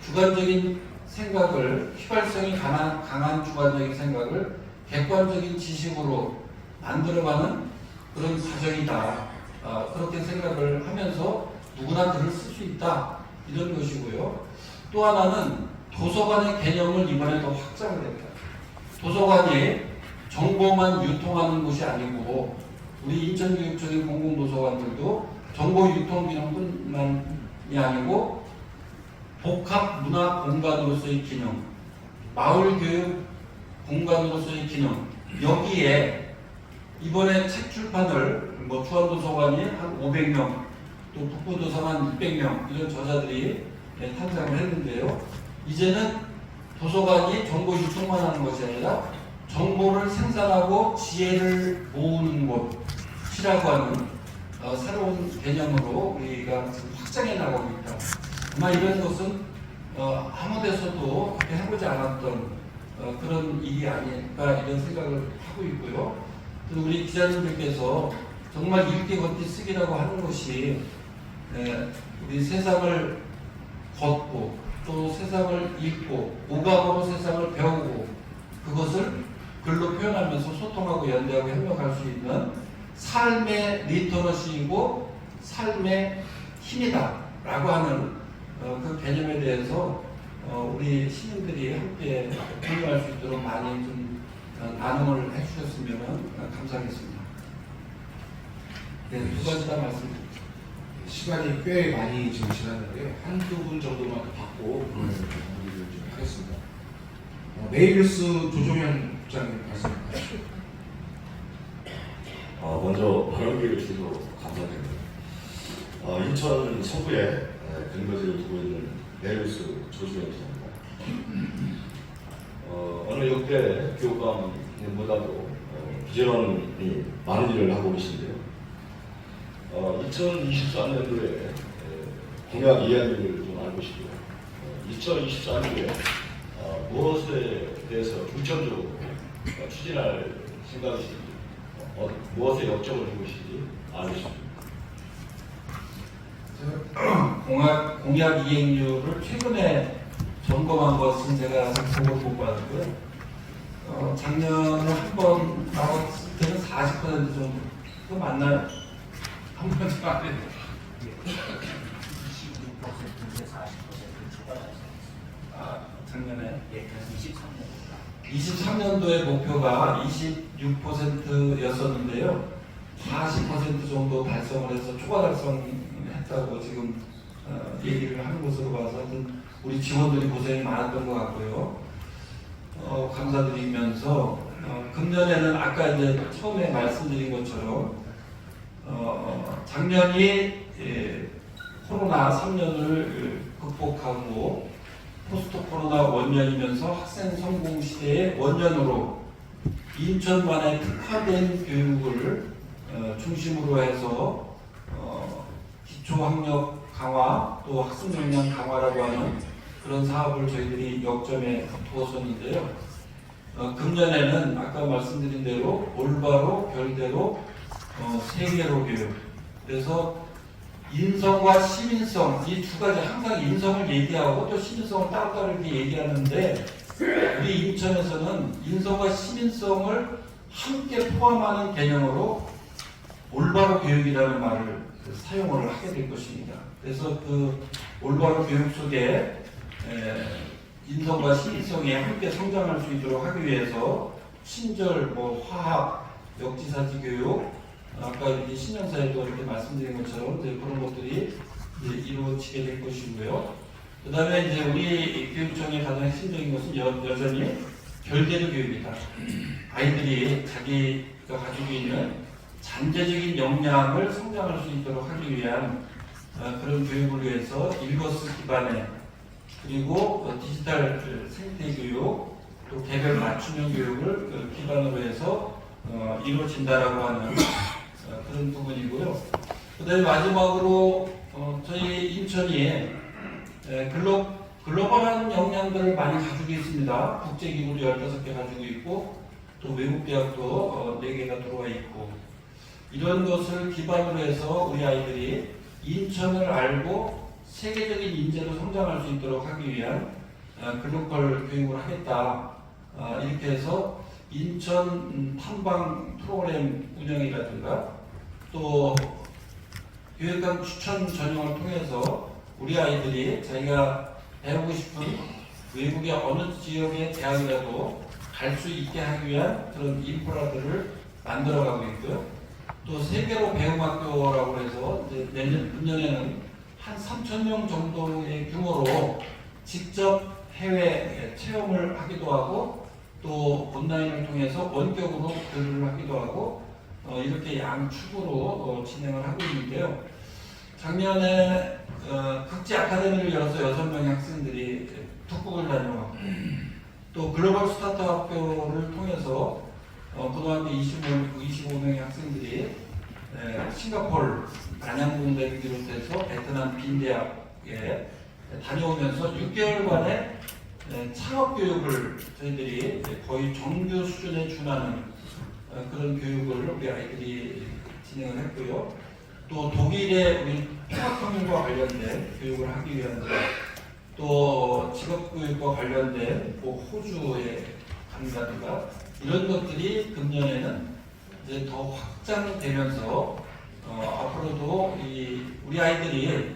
[SPEAKER 3] 주관적인 생각을 휘발성이 강한 주관적인 생각을 객관적인 지식으로 만들어가는 그런 과정이다. 그렇게 생각을 하면서 누구나 글을 쓸 수 있다. 이런 것이고요. 또 하나는 도서관의 개념을 이번에 더 확장을 합니다. 도서관이 정보만 유통하는 곳이 아니고 우리 인천교육청의 공공도서관들도 정보 유통 기능뿐만이 아니고 복합 문화 공간으로서의 기능, 마을 교육 공간으로서의 기능 여기에 이번에 책 출판을 주안도서관이 한 500명 또 북부도서관 600명 이런 저자들이 탄생을 했는데요. 이제는 도서관이 정보 유통만 하는 것이 아니라 정보를 생산하고 지혜를 모으는 곳이라고 하는 새로운 개념으로 우리가 지금 확장해 나가고 있다. 아마 이런 것은 아무 데서도 그렇게 해보지 않았던 그런 일이 아닐까 이런 생각을 하고 있고요. 또 우리 기자님들께서 정말 읽기 걷기 쓰기라고 하는 것이 우리 세상을 걷고 또 세상을 읽고 오감으로 세상을 배우고 그것을 글로 표현하면서 소통하고 연대하고 협력할 수 있는 삶의 리터러시이고 삶의 힘이다라고 하는 그 개념에 대해서 우리 시민들이 함께 공유할 수 있도록 많이 좀 나눔을 해주셨으면 감사하겠습니다. 네, 두 가지 다 말씀드립니다.
[SPEAKER 1] 시간이 꽤 많이 지금 지났는데요. 한두 분 정도만 더 받고 마무리를 좀 하겠습니다. 메일뉴스 조종현 국장님 말씀하시죠.
[SPEAKER 7] 먼저 발언 기회를 주셔서 감사드립니다. 인천 서구에 근거지를 두고 있는 메일뉴스 조종현 기자입니다. 어느 역대 교육감보다도 비전원이 많은 일을 하고 계신데요. 2024년도에 공약 이야기를 좀 알고 싶고요. 2024년도에 무엇에 대해서 중점적으로 추진할 생각이신지, 무엇에 역점을 두고 계신지 알고 싶습니다.
[SPEAKER 3] 공약 이행률을 최근에 점검한 것은 제가 보고 못 봤고요. 작년에 한 번 나왔을 때는 40% 정도 그거 맞나요? 한 번 좀 안 해요.
[SPEAKER 8] 26%인데 40% 추가하셨습니다.
[SPEAKER 3] 작년에
[SPEAKER 8] 예, 그래서
[SPEAKER 3] 23년도의 목표가 26%였었는데요. 40% 정도 달성을 해서 초과 달성했다고 지금 얘기를 하는 것으로 봐서 하여튼 우리 직원들이 고생이 많았던 것 같고요. 감사드리면서 금년에는 아까 이제 처음에 말씀드린 것처럼 작년이 코로나 3년을 극복하고 포스트 코로나 원년이면서 학생 성공 시대의 원년으로 인천만의 특화된 교육을 중심으로 해서 기초학력 강화 또 학습 역량 강화라고 하는 그런 사업을 저희들이 역점에 두었었는데요. 금년에는 아까 말씀드린 대로 올바로 별대로 세계로 교육. 그래서 인성과 시민성 이 두 가지 항상 인성을 얘기하고 또 시민성을 따로따로 이렇게 얘기하는데 우리 인천에서는 인성과 시민성을 함께 포함하는 개념으로 올바로 교육이라는 말을 사용을 하게 될 것입니다. 그래서 그 올바로 교육 속에 인성과 시민성이 함께 성장할 수 있도록 하기 위해서 친절, 화학, 역지사지 교육, 아까 이렇게 신년사에도 이렇게 말씀드린 것처럼 이제 그런 것들이 이제 이루어지게 될 것이고요. 그 다음에 이제 우리 교육청의 가장 핵심적인 것은 여전히 별개로 교육이다. 아이들이 자기가 가지고 있는 잠재적인 역량을 성장할 수 있도록 하기 위한 그런 교육을 위해서 일거수 기반의 그리고 디지털 생태 교육 또 개별 맞춤형 교육을 기반으로 해서 이루어진다라고 하는 그런 부분이고요. 그 다음에 마지막으로 저희 인천이 글로벌한 역량들을 많이 가지고 있습니다. 국제기구도 15개 가지고 있고 또 외국대학도 4개가 들어와 있고 이런 것을 기반으로 해서 우리 아이들이 인천을 알고 세계적인 인재로 성장할 수 있도록 하기 위한 글로벌 교육을 하겠다. 이렇게 해서 인천 탐방 프로그램 운영이라든가 또 교육감 추천 전형을 통해서 우리 아이들이 자기가 배우고 싶은 외국의 어느 지역의 대학이라도 갈 수 있게 하기 위한 그런 인프라들을 만들어가고 있고요. 또 세계로 배움학교라고 해서 이제 금년에는 한 3,000명 정도의 규모로 직접 해외 체험을 하기도 하고 또 온라인을 통해서 원격으로 교류를 하기도 하고 이렇게 양축으로 진행을 하고 있는데요. 작년에 국제 아카데미를 열어서 6명의 학생들이 북극을 다녀왔고 또 글로벌 스타트업 학교를 통해서 고등학교 25명의 학생들이 싱가포르 난양공대를 비롯해서 베트남 빈대학에 다녀오면서 6개월간의 창업교육을 저희들이 거의 정규 수준에 준하는 그런 교육을 우리 아이들이 진행을 했고요. 또 독일의 우리 통합통일과 관련된 교육을 하기 위한 또 직업교육과 관련된 호주에 간다든가 이런 것들이 금년에는 이제 더 확장되면서 앞으로도 우리 아이들이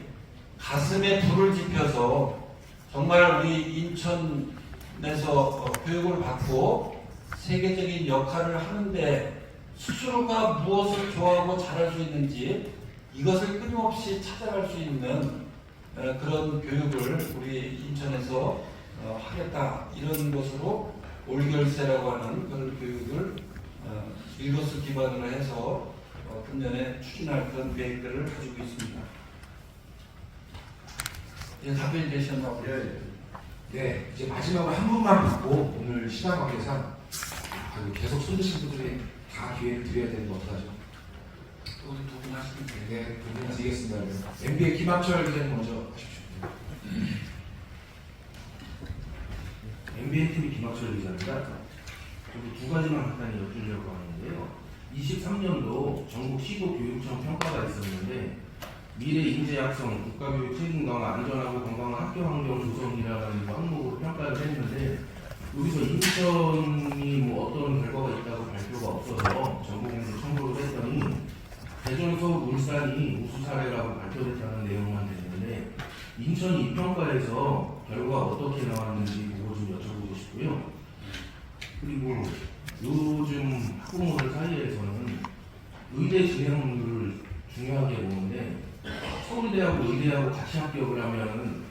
[SPEAKER 3] 가슴에 불을 지펴서 정말 우리 인천에서 교육을 받고 세계적인 역할을 하는데 스스로가 무엇을 좋아하고 잘할 수 있는지 이것을 끊임없이 찾아갈 수 있는 그런 교육을 우리 인천에서 하겠다, 이런 것으로 올결세라고 하는 그런 교육을 이것을 기반으로 해서 금년에 추진할 그런 계획들을 가지고 있습니다. 예, 답변이 되셨나 보요.
[SPEAKER 1] 네, 이제 마지막으로 한 분만 받고 오늘 시간 관계상 계속 손드신 분들이 다 기회를 드려야 되는 거 어떡하죠?
[SPEAKER 3] 우리 두 분 하시면 돼요.
[SPEAKER 1] 네, 두 분 드리겠습니다. MB의 김학철 기자님 먼저 하십시오.
[SPEAKER 9] MBN TV 김학철 기자입니다. 저도 두 가지만 간단히 여쭈려고 하는데요. 23년도 전국 15교육청 평가가 있었는데 미래 인재 학성, 국가교육 책임 강화, 안전하고 건강한 학교 환경 조성이라는 항목으로 평가를 했는데 여기서 인천이 뭐 어떤 결과가 있다고 발표가 없어서 전국행정 청구를 했더니 대전, 서울, 울산이 우수 사례라고 발표됐다는 내용만 됐는데 인천이 이 평가에서 결과가 어떻게 나왔는지 그거 좀 여쭤보고 싶고요. 그리고 요즘 학부모들 사이에서는 의대 진학률을 중요하게 보는데 서울대하고 의대하고 같이 합격을 하면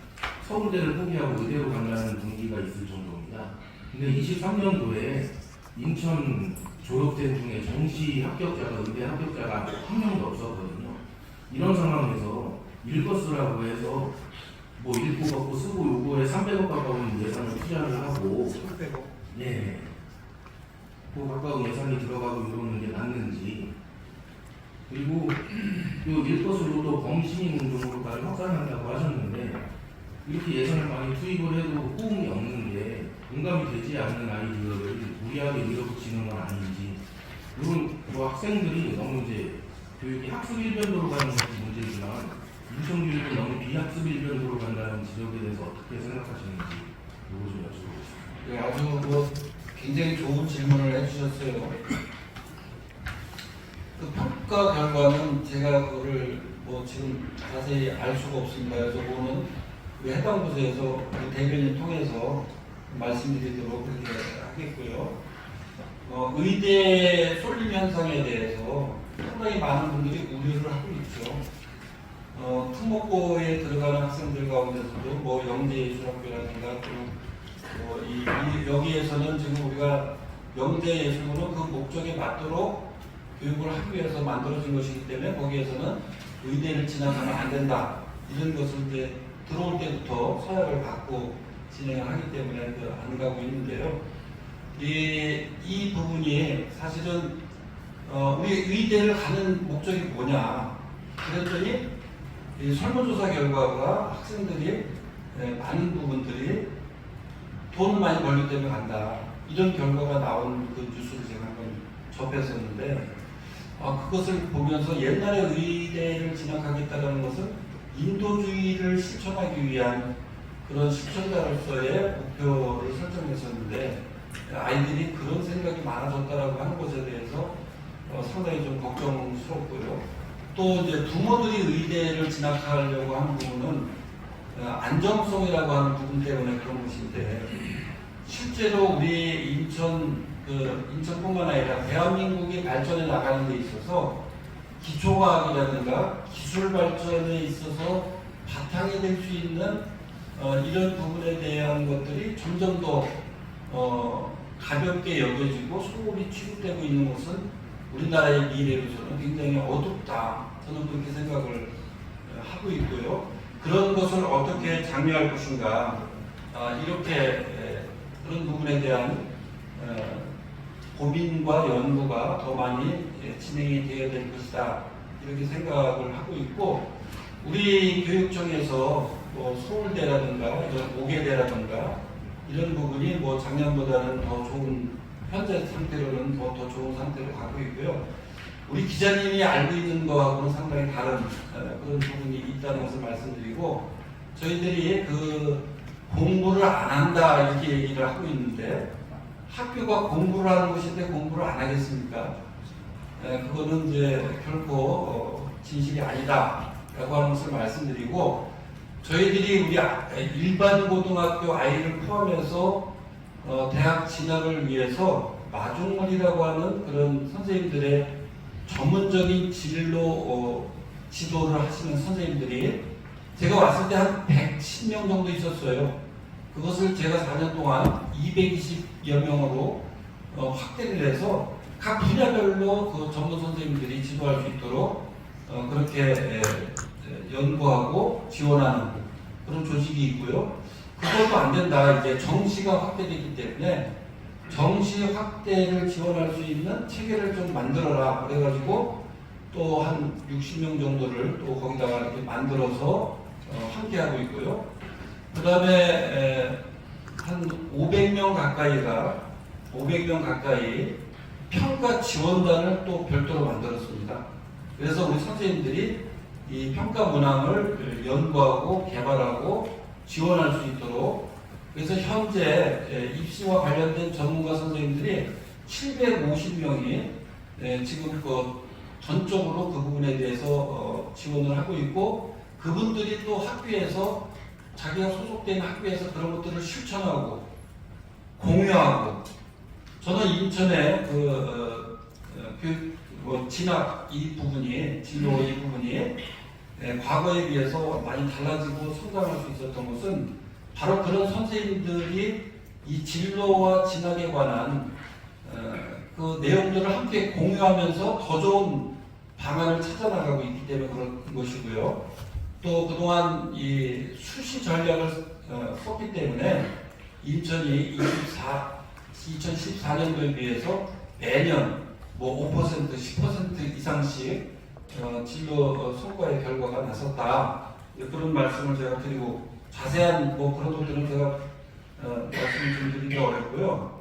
[SPEAKER 9] 서울대를 포기하고 의대로 간다는 분위기가 있을 정도입니다. 근데 23년도에 인천 졸업생 중에 정시 합격자가 의대 합격자가 한 명도 없었거든요. 이런 상황에서 일거스라고 해서 뭐 읽고 받고 쓰고 요거에 300억 가까운 예산을 투자를 하고
[SPEAKER 3] 300억?
[SPEAKER 9] 네. 그 가까운 예산이 들어가고 이러는 게 맞는지, 그리고 요 일것으로도 범시민 운동으로까지 확산한다고 하셨는데 이렇게 예산을 많이 투입을 해도 호응이 없는 게 공감이 되지 않는 아이들을 무리하게 밀어붙이는 건 아닌지, 이런 뭐 학생들이 너무 이제 교육이 학습 일변도로 가는 것도 문제지만 인천 교육은 너무 비학습 일변도로 간다는 지적에 대해서 어떻게 생각하시는지 이거 좀 여쭤보겠습니다.
[SPEAKER 3] 네, 아주 굉장히 좋은 질문을 해주셨어요. 그 평가 결과는 제가 그거를 뭐 지금 자세히 알 수가 없습니다. 그래서 그거는 그 해당 부서에서 그 대변인 통해서 말씀드리도록 그렇게 하겠고요. 의대 쏠림 현상에 대해서 상당히 많은 분들이 우려를 하고 있죠. 특목고에 들어가는 학생들 가운데서도 뭐 영재예술학교라든가 또 여기에서는 지금 우리가 영재예술은 그 목적에 맞도록 교육을 하기 위해서 만들어진 것이기 때문에 거기에서는 의대를 진학하면 안 된다, 이런 것을 이제 들어올 때부터 서약을 받고 진행을 하기 때문에 안 가고 있는데요. 이 부분이 사실은 우리 의대를 가는 목적이 뭐냐 그랬더니 이 설문조사 결과가 학생들이 많은 부분들이 돈을 많이 벌기 때문에 간다, 이런 결과가 나온 그 뉴스를 제가 한번 접했었는데 그것을 보면서 옛날에 의대를 진학하겠다는 것은 인도주의를 실천하기 위한 그런 실천자로서의 목표를 설정했었는데 아이들이 그런 생각이 많아졌다라고 하는 것에 대해서 상당히 좀 걱정스럽고요. 또 이제 부모들이 의대를 진학하려고 하는 부분은 안정성이라고 하는 부분 때문에 그런 것인데 실제로 우리 인천뿐만 아니라 대한민국이 발전해 나가는 데 있어서 기초과학이라든가 기술 발전에 있어서 바탕이 될 수 있는 이런 부분에 대한 것들이 점점 더 가볍게 여겨지고 소홀히 취급되고 있는 것은 우리나라의 미래로서는 굉장히 어둡다, 저는 그렇게 생각을 하고 있고요. 그런 것을 어떻게 장려할 것인가, 이렇게 그런 부분에 대한 고민과 연구가 더 많이 진행이 되어야 될 것이다, 이렇게 생각을 하고 있고, 우리 교육청에서 뭐 서울대라든가 이런 5개대라든가 이런 부분이 뭐 작년보다는 더 좋은, 현재 상태로는 더 좋은 상태로 가고 있고요. 우리 기자님이 알고 있는 거하고는 상당히 다른 그런 부분이 있다는 것을 말씀드리고, 저희들이 그 공부를 안 한다 이렇게 얘기를 하고 있는데 학교가 공부를 하는 곳인데 공부를 안 하겠습니까? 그거는 이제 결코 진실이 아니다라고 하는 것을 말씀드리고, 저희들이 우리 일반 고등학교 아이를 포함해서 대학 진학을 위해서 마중물이라고 하는 그런 선생님들의 전문적인 진로 지도를 하시는 선생님들이 제가 왔을 때 한 110명 정도 있었어요. 그것을 제가 4년 동안 220여 명으로 확대를 해서 각 분야별로 그 전문 선생님들이 지도할 수 있도록 그렇게 연구하고 지원하는 그런 조직이 있고요. 그것도 안 된다. 이제 정시가 확대되기 때문에 정시 확대를 지원할 수 있는 체계를 좀 만들어라. 그래가지고 또 한 60명 정도를 또 거기다가 이렇게 만들어서 함께하고 있고요. 그 다음에 한 500명 가까이 평가 지원단을 또 별도로 만들었습니다. 그래서 우리 선생님들이 이 평가 문항을 연구하고 개발하고 지원할 수 있도록, 그래서 현재 입시와 관련된 전문가 선생님들이 750명이 지금 전적으로 그 부분에 대해서 지원을 하고 있고, 그분들이 또 학교에서 자기가 소속된 학교에서 그런 것들을 실천하고 공유하고, 저는 인천에 진학 이 부분이, 진로 이 부분이 과거에 비해서 많이 달라지고 성장할 수 있었던 것은 바로 그런 선생님들이 이 진로와 진학에 관한 그 내용들을 함께 공유하면서 더 좋은 방안을 찾아나가고 있기 때문에 그런 것이고요. 또 그동안 이 수시 전략을 썼기 때문에 인천이 2014년도에 비해서 매년 5%, 10% 이상씩 진로 성과의 결과가 나섰다. 그런 말씀을 제가 드리고, 자세한 그런 것들은 제가 말씀을 좀 드리기 어렵고요.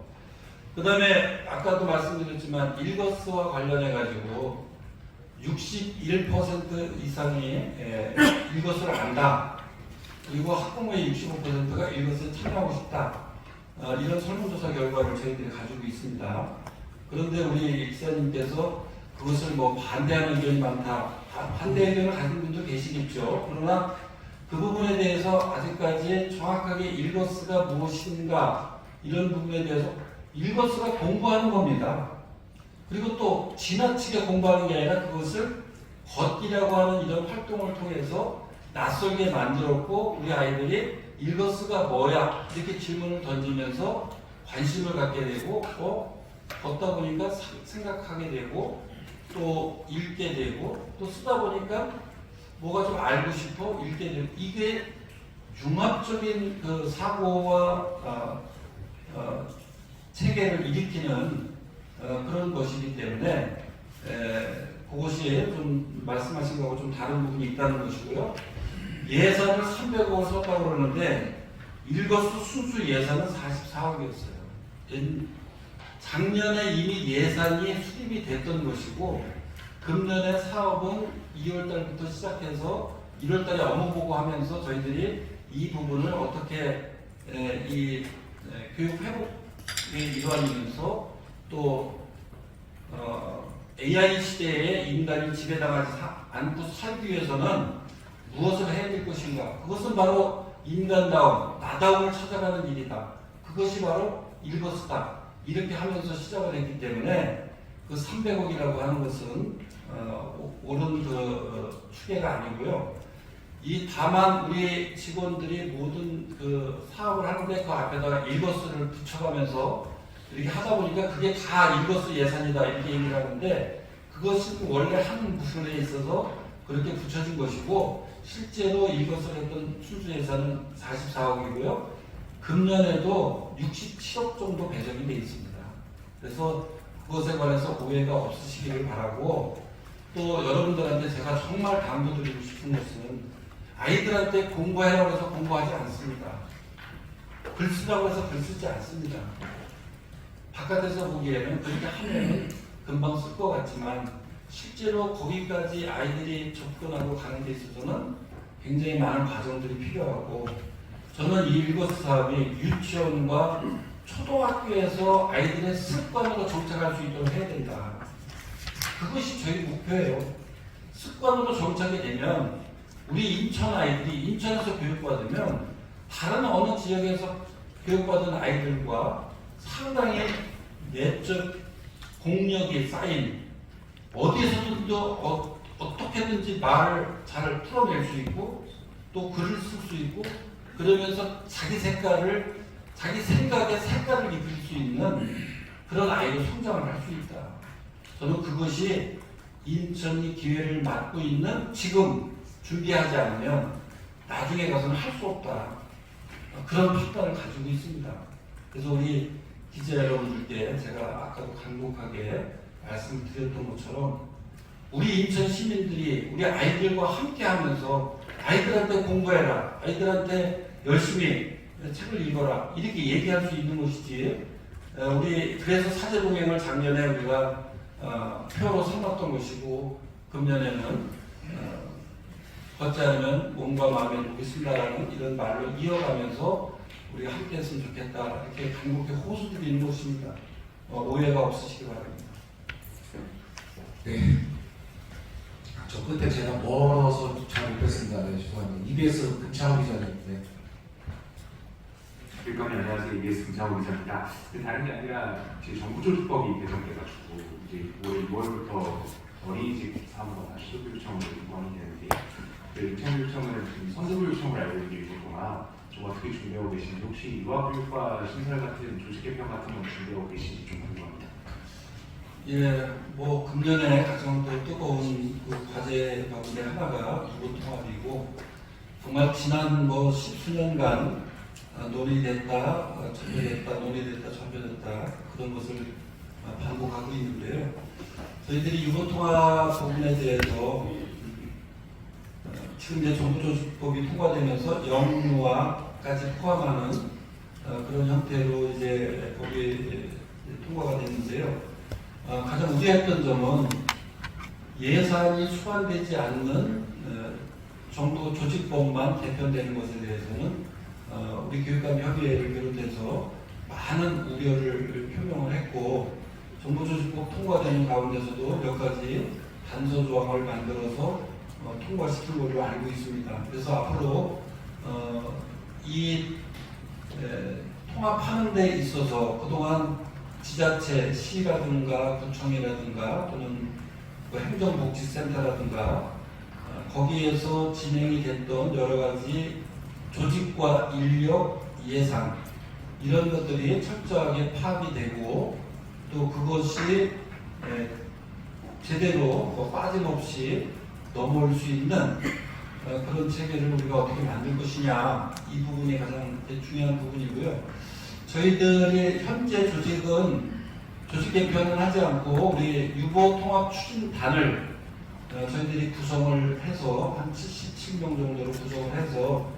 [SPEAKER 3] 그 다음에 아까도 말씀드렸지만 일거스와 관련해 가지고 61% 이상이 일거스를 안다. 그리고 학부모의 65%가 일거스에 참여하고 싶다. 이런 설문조사 결과를 저희들이 가지고 있습니다. 그런데 우리 기사님께서 그것을 반대하는 의견이 많다. 반대 의견을 가진 분도 계시겠죠. 그러나 그 부분에 대해서 아직까지 정확하게 일거스가 무엇인가 이런 부분에 대해서, 일거스가 공부하는 겁니다. 그리고 또 지나치게 공부하는 게 아니라 그것을 걷기라고 하는 이런 활동을 통해서 낯설게 만들었고, 우리 아이들이 일거스가 뭐야 이렇게 질문을 던지면서 관심을 갖게 되고, 걷다 보니까 생각하게 되고, 또 읽게 되고, 또 쓰다 보니까 뭐가 좀 알고 싶어 읽게 되고, 이게 융합적인 그 사고와 체계를 일으키는 그런 것이기 때문에 그것이 좀 말씀하신 거하고 좀 다른 부분이 있다는 것이고요. 예산을 300억을 썼다고 그러는데 일거수 순수 예산은 44억이었어요. 작년에 이미 예산이 수립이 됐던 것이고, 금년에 사업은 2월달부터 시작해서 1월달에 업무 보고하면서 저희들이 이 부분을 어떻게 이 교육 회복의 일환이면서 또 AI 시대에 인간이 지배당하지 않고 살기 위해서는 무엇을 해야 될 것인가? 그것은 바로 인간다움, 나다움을 찾아가는 일이다. 그것이 바로 일거스다. 이렇게 하면서 시작을 했기 때문에 그 300억이라고 하는 것은 옳은 그 추계가 아니고요. 다만 우리 직원들이 모든 그 사업을 하는데 그 앞에다가 일거스를 붙여가면서 이렇게 하다 보니까 그게 다 일거스 예산이다 이렇게 얘기를 하는데, 그것은 원래 한 부분에 있어서 그렇게 붙여진 것이고, 실제로 일거스를 했던 순수 예산은 44억이고요. 금년에도 67억 정도 배정이 되어 있습니다. 그래서 그것에 관해서 오해가 없으시기를 바라고, 또 여러분들한테 제가 정말 당부드리고 싶은 것은 아이들한테 공부해라고 해서 공부하지 않습니다. 글 쓰라고 해서 글 쓰지 않습니다. 바깥에서 보기에는 그렇게 하면 금방 쓸 것 같지만 실제로 거기까지 아이들이 접근하고 가는 데 있어서는 굉장히 많은 과정들이 필요하고, 저는 이 일거스 사업이 유치원과 초등학교에서 아이들의 습관으로 정착할 수 있도록 해야 된다. 그것이 저희 목표예요. 습관으로 정착이 되면 우리 인천 아이들이 인천에서 교육받으면 다른 어느 지역에서 교육받은 아이들과 상당히 내적 공력이 쌓인 어디에서든 어떻게든지 말을 잘 풀어낼 수 있고 또 글을 쓸 수 있고 그러면서 자기 생각의 색깔을 입힐 수 있는 그런 아이로 성장을 할 수 있다. 저는 그것이 인천이 기회를 맞고 있는 지금 준비하지 않으면 나중에 가서는 할 수 없다. 그런 판단을 가지고 있습니다. 그래서 우리 기자 여러분들께 제가 아까도 간곡하게 말씀드렸던 것처럼 우리 인천 시민들이 우리 아이들과 함께 하면서 아이들한테 공부해라, 아이들한테 열심히 책을 읽어라 이렇게 얘기할 수 있는 것이지 우리 그래서 사제동행을 작년에 우리가 표로 삼았던 것이고 금년에는 걷지 않으면 몸과 마음에 놓겠습니다라는 이런 말로 이어가면서 우리가 함께 했으면 좋겠다 이렇게 간곡히 호소드리는 것입니다. 오해가 없으시기 바랍니다.
[SPEAKER 1] 네. 저 끝에 제가 멀어서 잘 못했습니다. 네, 죄송합니다. EBS 금창호 기자님. 네.
[SPEAKER 10] 일감이 안녕하세요. EBS 금창호 기자입니다. 다른 게 아니라 이제 정부조직법이 개정돼가지고 이제 올해 6월부터 어린이집 사무가 다시 소교육청으로 입원이 되는데 유치원교육청은 선도부 요청을 알고 있는 일 동안 좀 어떻게 준비하고 계신지 혹시 유아교육과 신설 같은 조직 개편 같은 걸 준비하고 계신지 좀 궁금합니다.
[SPEAKER 3] 예, 뭐 금년에 가장 또 뜨거운 그 과제 가운데 하나가 유보통합이고 정말 지난 뭐 십수년간 논의됐다, 전표됐다 그런 것을 반복하고 있는데요. 저희들이 유보통합 부분에 대해서 지금 이제 정부조직법이 통과되면서 영유아까지 포함하는 그런 형태로 이제 법이 통과가 됐는데요. 가장 우려했던 점은 예산이 수반되지 않는 정부 조직법만 개편되는 것에 대해서는 우리 교육감협의회를 비롯해서 많은 우려를 표명을 했고 정부 조직법 통과되는 가운데서도 몇 가지 단서 조항을 만들어서 통과시킨 걸로 알고 있습니다. 그래서 앞으로 이 통합하는 데 있어서 그동안 지자체, 시라든가 구청이라든가 또는 행정복지센터라든가 거기에서 진행이 됐던 여러 가지 조직과 인력, 예산 이런 것들이 철저하게 파악이 되고 또 그것이 제대로 빠짐없이 넘어올 수 있는 그런 체계를 우리가 어떻게 만들 것이냐 이 부분이 가장 중요한 부분이고요. 저희들의 현재 조직은 조직 개편은 하지 않고 우리 유보통합 추진단을 저희들이 구성을 해서 한 77명 정도로 구성을 해서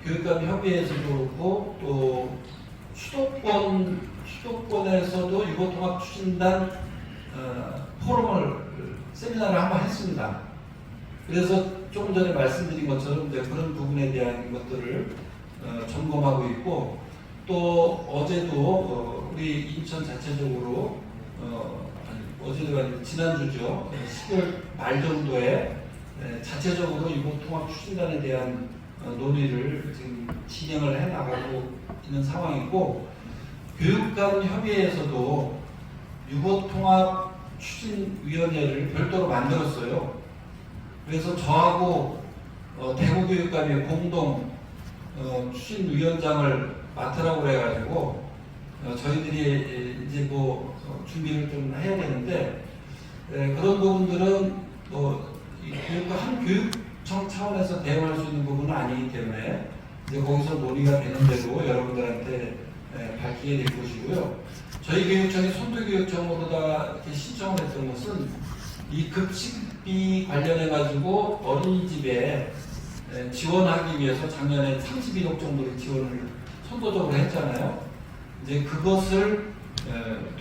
[SPEAKER 3] 교육감 협의회에서도 그렇고 또 수도권에서도 유보통합 추진단 포럼을 세미나를 한번 했습니다. 그래서 조금 전에 말씀드린 것처럼 이제 그런 부분에 대한 것들을 점검하고 있고 또 어제도 우리 인천 자체적으로 어제가 아니라 지난주죠. 10월 말 정도에 자체적으로 유보통합 추진단에 대한 논의를 지금 진행을 해나가고 있는 상황이고 교육감 협의회에서도 유보통합 추진위원회를 별도로 만들었어요. 그래서 저하고 대구교육감이 공동 추진위원장을 맡으라고 해가지고 저희들이 이제 뭐 준비를 좀 해야 되는데 그런 부분들은 한 교육청 차원에서 대응할 수 있는 부분은 아니기 때문에 이제 거기서 논의가 되는 대로 여러분들한테 밝히게 될 것이고요. 저희 교육청이 선도교육청으로다 이렇게 신청을 했던 것은 이 급식비 관련해 가지고 어린이집에 지원하기 위해서 작년에 31억 정도를 지원을 선도적으로 했잖아요. 이제 그것을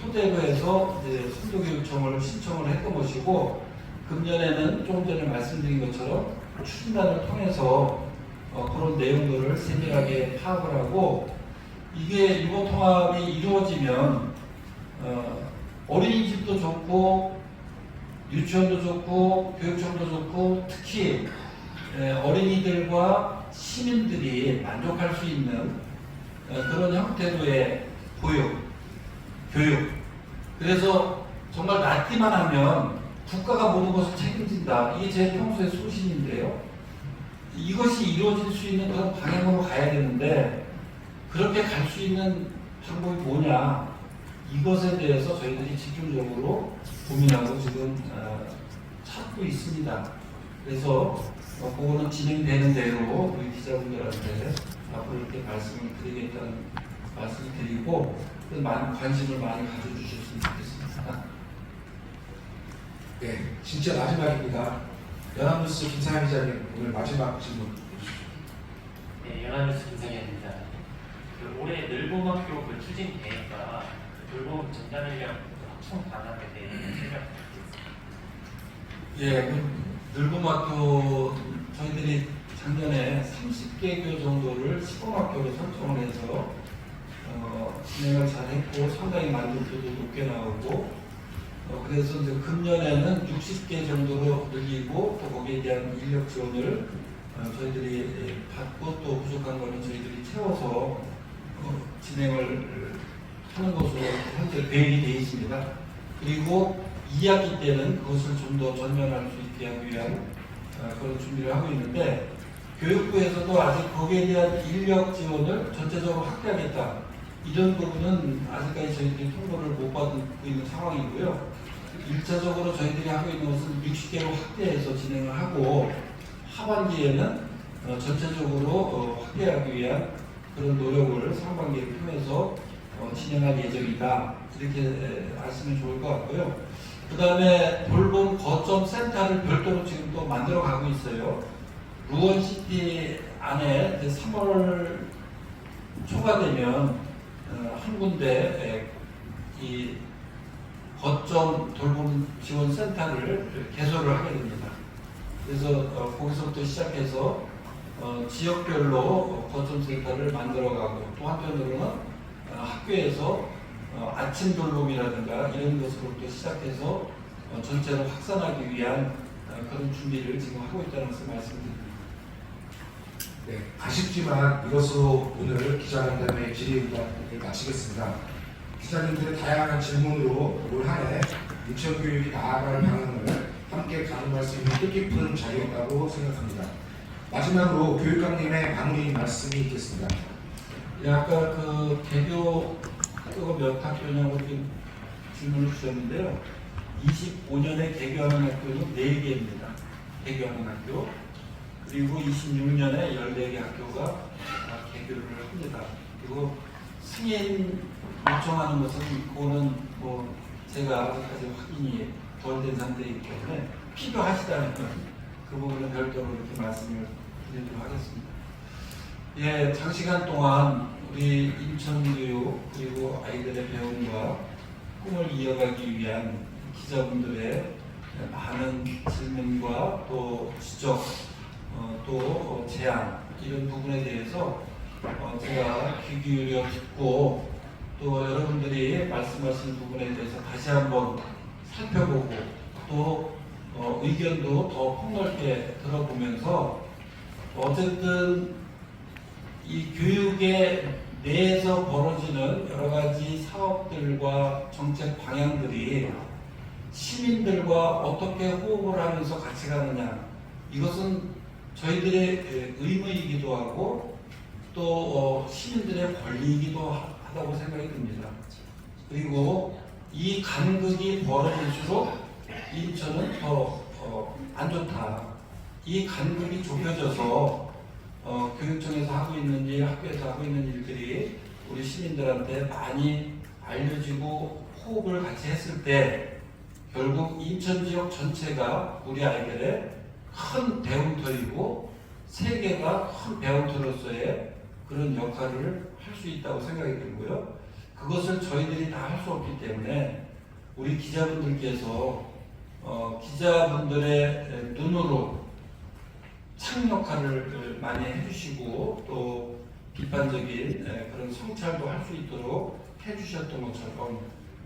[SPEAKER 3] 토대로 해서 이제 선도교육청을 신청을 했던 것이고 금년에는 조금 전에 말씀드린 것처럼 추진단을 통해서 그런 내용들을 세밀하게 파악을 하고 이게 일본 통합이 이루어지면 어린이집도 좋고 유치원도 좋고 교육청도 좋고 특히 어린이들과 시민들이 만족할 수 있는 그런 형태로의 보육, 교육. 그래서 정말 낳기만 하면 국가가 모든 것을 책임진다. 이게 제 평소의 소신인데요. 이것이 이루어질 수 있는 그런 방향으로 가야 되는데 그렇게 갈 수 있는 방법이 뭐냐. 이것에 대해서 저희들이 집중적으로 고민하고 지금 찾고 있습니다. 그래서 그거는 진행되는 대로 우리 기자분들한테 앞으로 이렇게 말씀을 드리겠다는 말씀을 드리고 많은 관심을 많이 가져주셨으면 좋겠습니다.
[SPEAKER 1] 네, 진짜 마지막입니다. 연합뉴스 김상현 기자님 오늘 마지막 질문 해주십시오.
[SPEAKER 8] 네, 연합뉴스 김상현입니다. 올해 늘봄학교 추진 계획과 늘봄 전자전력 확충 방안에 대해 설명 부탁드리겠습니다.
[SPEAKER 3] 예, 늘봄학교 저희들이 작년에 30개교 정도를 시범학교로 설정을 해서 진행을 잘했고 상당히 만족도도 높게 나오고 그래서 이제 금년에는 60개 정도로 늘리고 또 거기에 대한 인력 지원을 저희들이 받고 또 부족한 거는 저희들이 채워서 진행을 하는 것으로 현재 계획이 되어 있습니다. 그리고 2학기 때는 그것을 좀 더 전면할 수 있게 하기 위한 그런 준비를 하고 있는데 교육부에서도 아직 거기에 대한 인력 지원을 전체적으로 확대하겠다. 이런 부분은 아직까지 저희들이 통보를 못 받고 있는 상황이고요. 1차적으로 저희들이 하고 있는 것은 60개로 확대해서 진행을 하고 하반기에는 전체적으로 확대하기 위한 그런 노력을 상반기를 통해서 진행할 예정이다. 이렇게 말씀이 좋을 것 같고요. 그 다음에 돌봄 거점 센터를 별도로 지금 또 만들어 가고 있어요. 루원시티 안에 3월 초가 되면 한 군데 이 거점 돌봄 지원 센터를 개설을 하게 됩니다. 그래서 거기서부터 시작해서 지역별로 거점 센터를 만들어가고 또 한편으로는 학교에서 아침 돌봄이라든가 이런 것으로부터 시작해서 전체로 확산하기 위한 그런 준비를 지금 하고 있다는 것을 말씀드립니다.
[SPEAKER 1] 네, 아쉽지만 이것으로 오늘 기자간담회 질의응답을 마치겠습니다. 기자님들의 다양한 질문으로 올 한해 유치원 교육이 나아갈 방향을 함께 가늠할 수 있는 뜻깊은 자리였다고 생각합니다. 마지막으로 교육감님의 마무리 말씀이 있겠습니다.
[SPEAKER 3] 아까 그 개교 학교가 몇 학교냐고 지금 질문을 주셨는데요. 25년에 개교하는 학교는 4개입니다. 개교하는 학교. 그리고 26년에 14개 학교가 개교를 합니다. 그리고 승인 요청하는 것은 그거는 뭐 제가 아직까지 확인이 덜 된 상태이기 때문에 필요하시다면 그 부분은 별도로 이렇게 말씀을 드리도록 하겠습니다. 예, 장시간 동안 우리 인천교육 그리고 아이들의 배움과 꿈을 이어가기 위한 기자분들의 많은 질문과 또 지적, 또 제안 이런 부분에 대해서 제가 귀 기울여 듣고 또 여러분들이 말씀하신 부분에 대해서 다시 한번 살펴보고 또 의견도 더 폭넓게 들어보면서 어쨌든 이 교육의 내에서 벌어지는 여러 가지 사업들과 정책 방향들이 시민들과 어떻게 호흡을 하면서 같이 가느냐 이것은 저희들의 의무이기도 하고 또 시민들의 권리이기도 하다고 생각이 듭니다. 그리고 이 간극이 벌어질수록 인천은 더 안 좋다. 이 간극이 좁혀져서 교육청에서 하고 있는 일, 학교에서 하고 있는 일들이 우리 시민들한테 많이 알려지고 호흡을 같이 했을 때 결국 인천 지역 전체가 우리 아이들의 큰 배움터이고 세계가 큰 배움터로서의 그런 역할을 할 수 있다고 생각이 들고요. 그것을 저희들이 다 할 수 없기 때문에 우리 기자분들께서 기자분들의 눈으로 창 역할을 많이 해주시고 또 비판적인 그런 성찰도 할 수 있도록 해주셨던 것처럼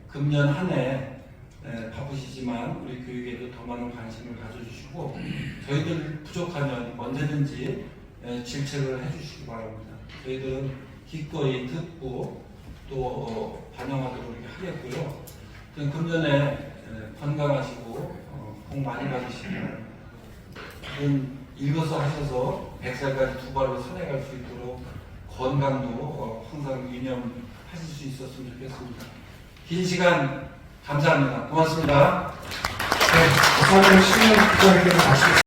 [SPEAKER 3] 금년 한 해 바쁘시지만 우리 교육에도 더 많은 관심을 가져주시고 저희들 부족하면 언제든지 질책을 해주시기 바랍니다. 저희들은 기꺼이 듣고 또 반영하도록 이렇게 하겠고요. 금년에 건강하시고 복 많이 받으시기 바랍니다. 읽어서 하셔서 100살까지 두 발로 산에 갈 수 있도록 건강도 항상 유념하실 수 있었으면 좋겠습니다. 긴 시간 감사합니다. 고맙습니다.
[SPEAKER 1] 네, 어서 오늘 신년 기자회견을 마치겠습니다.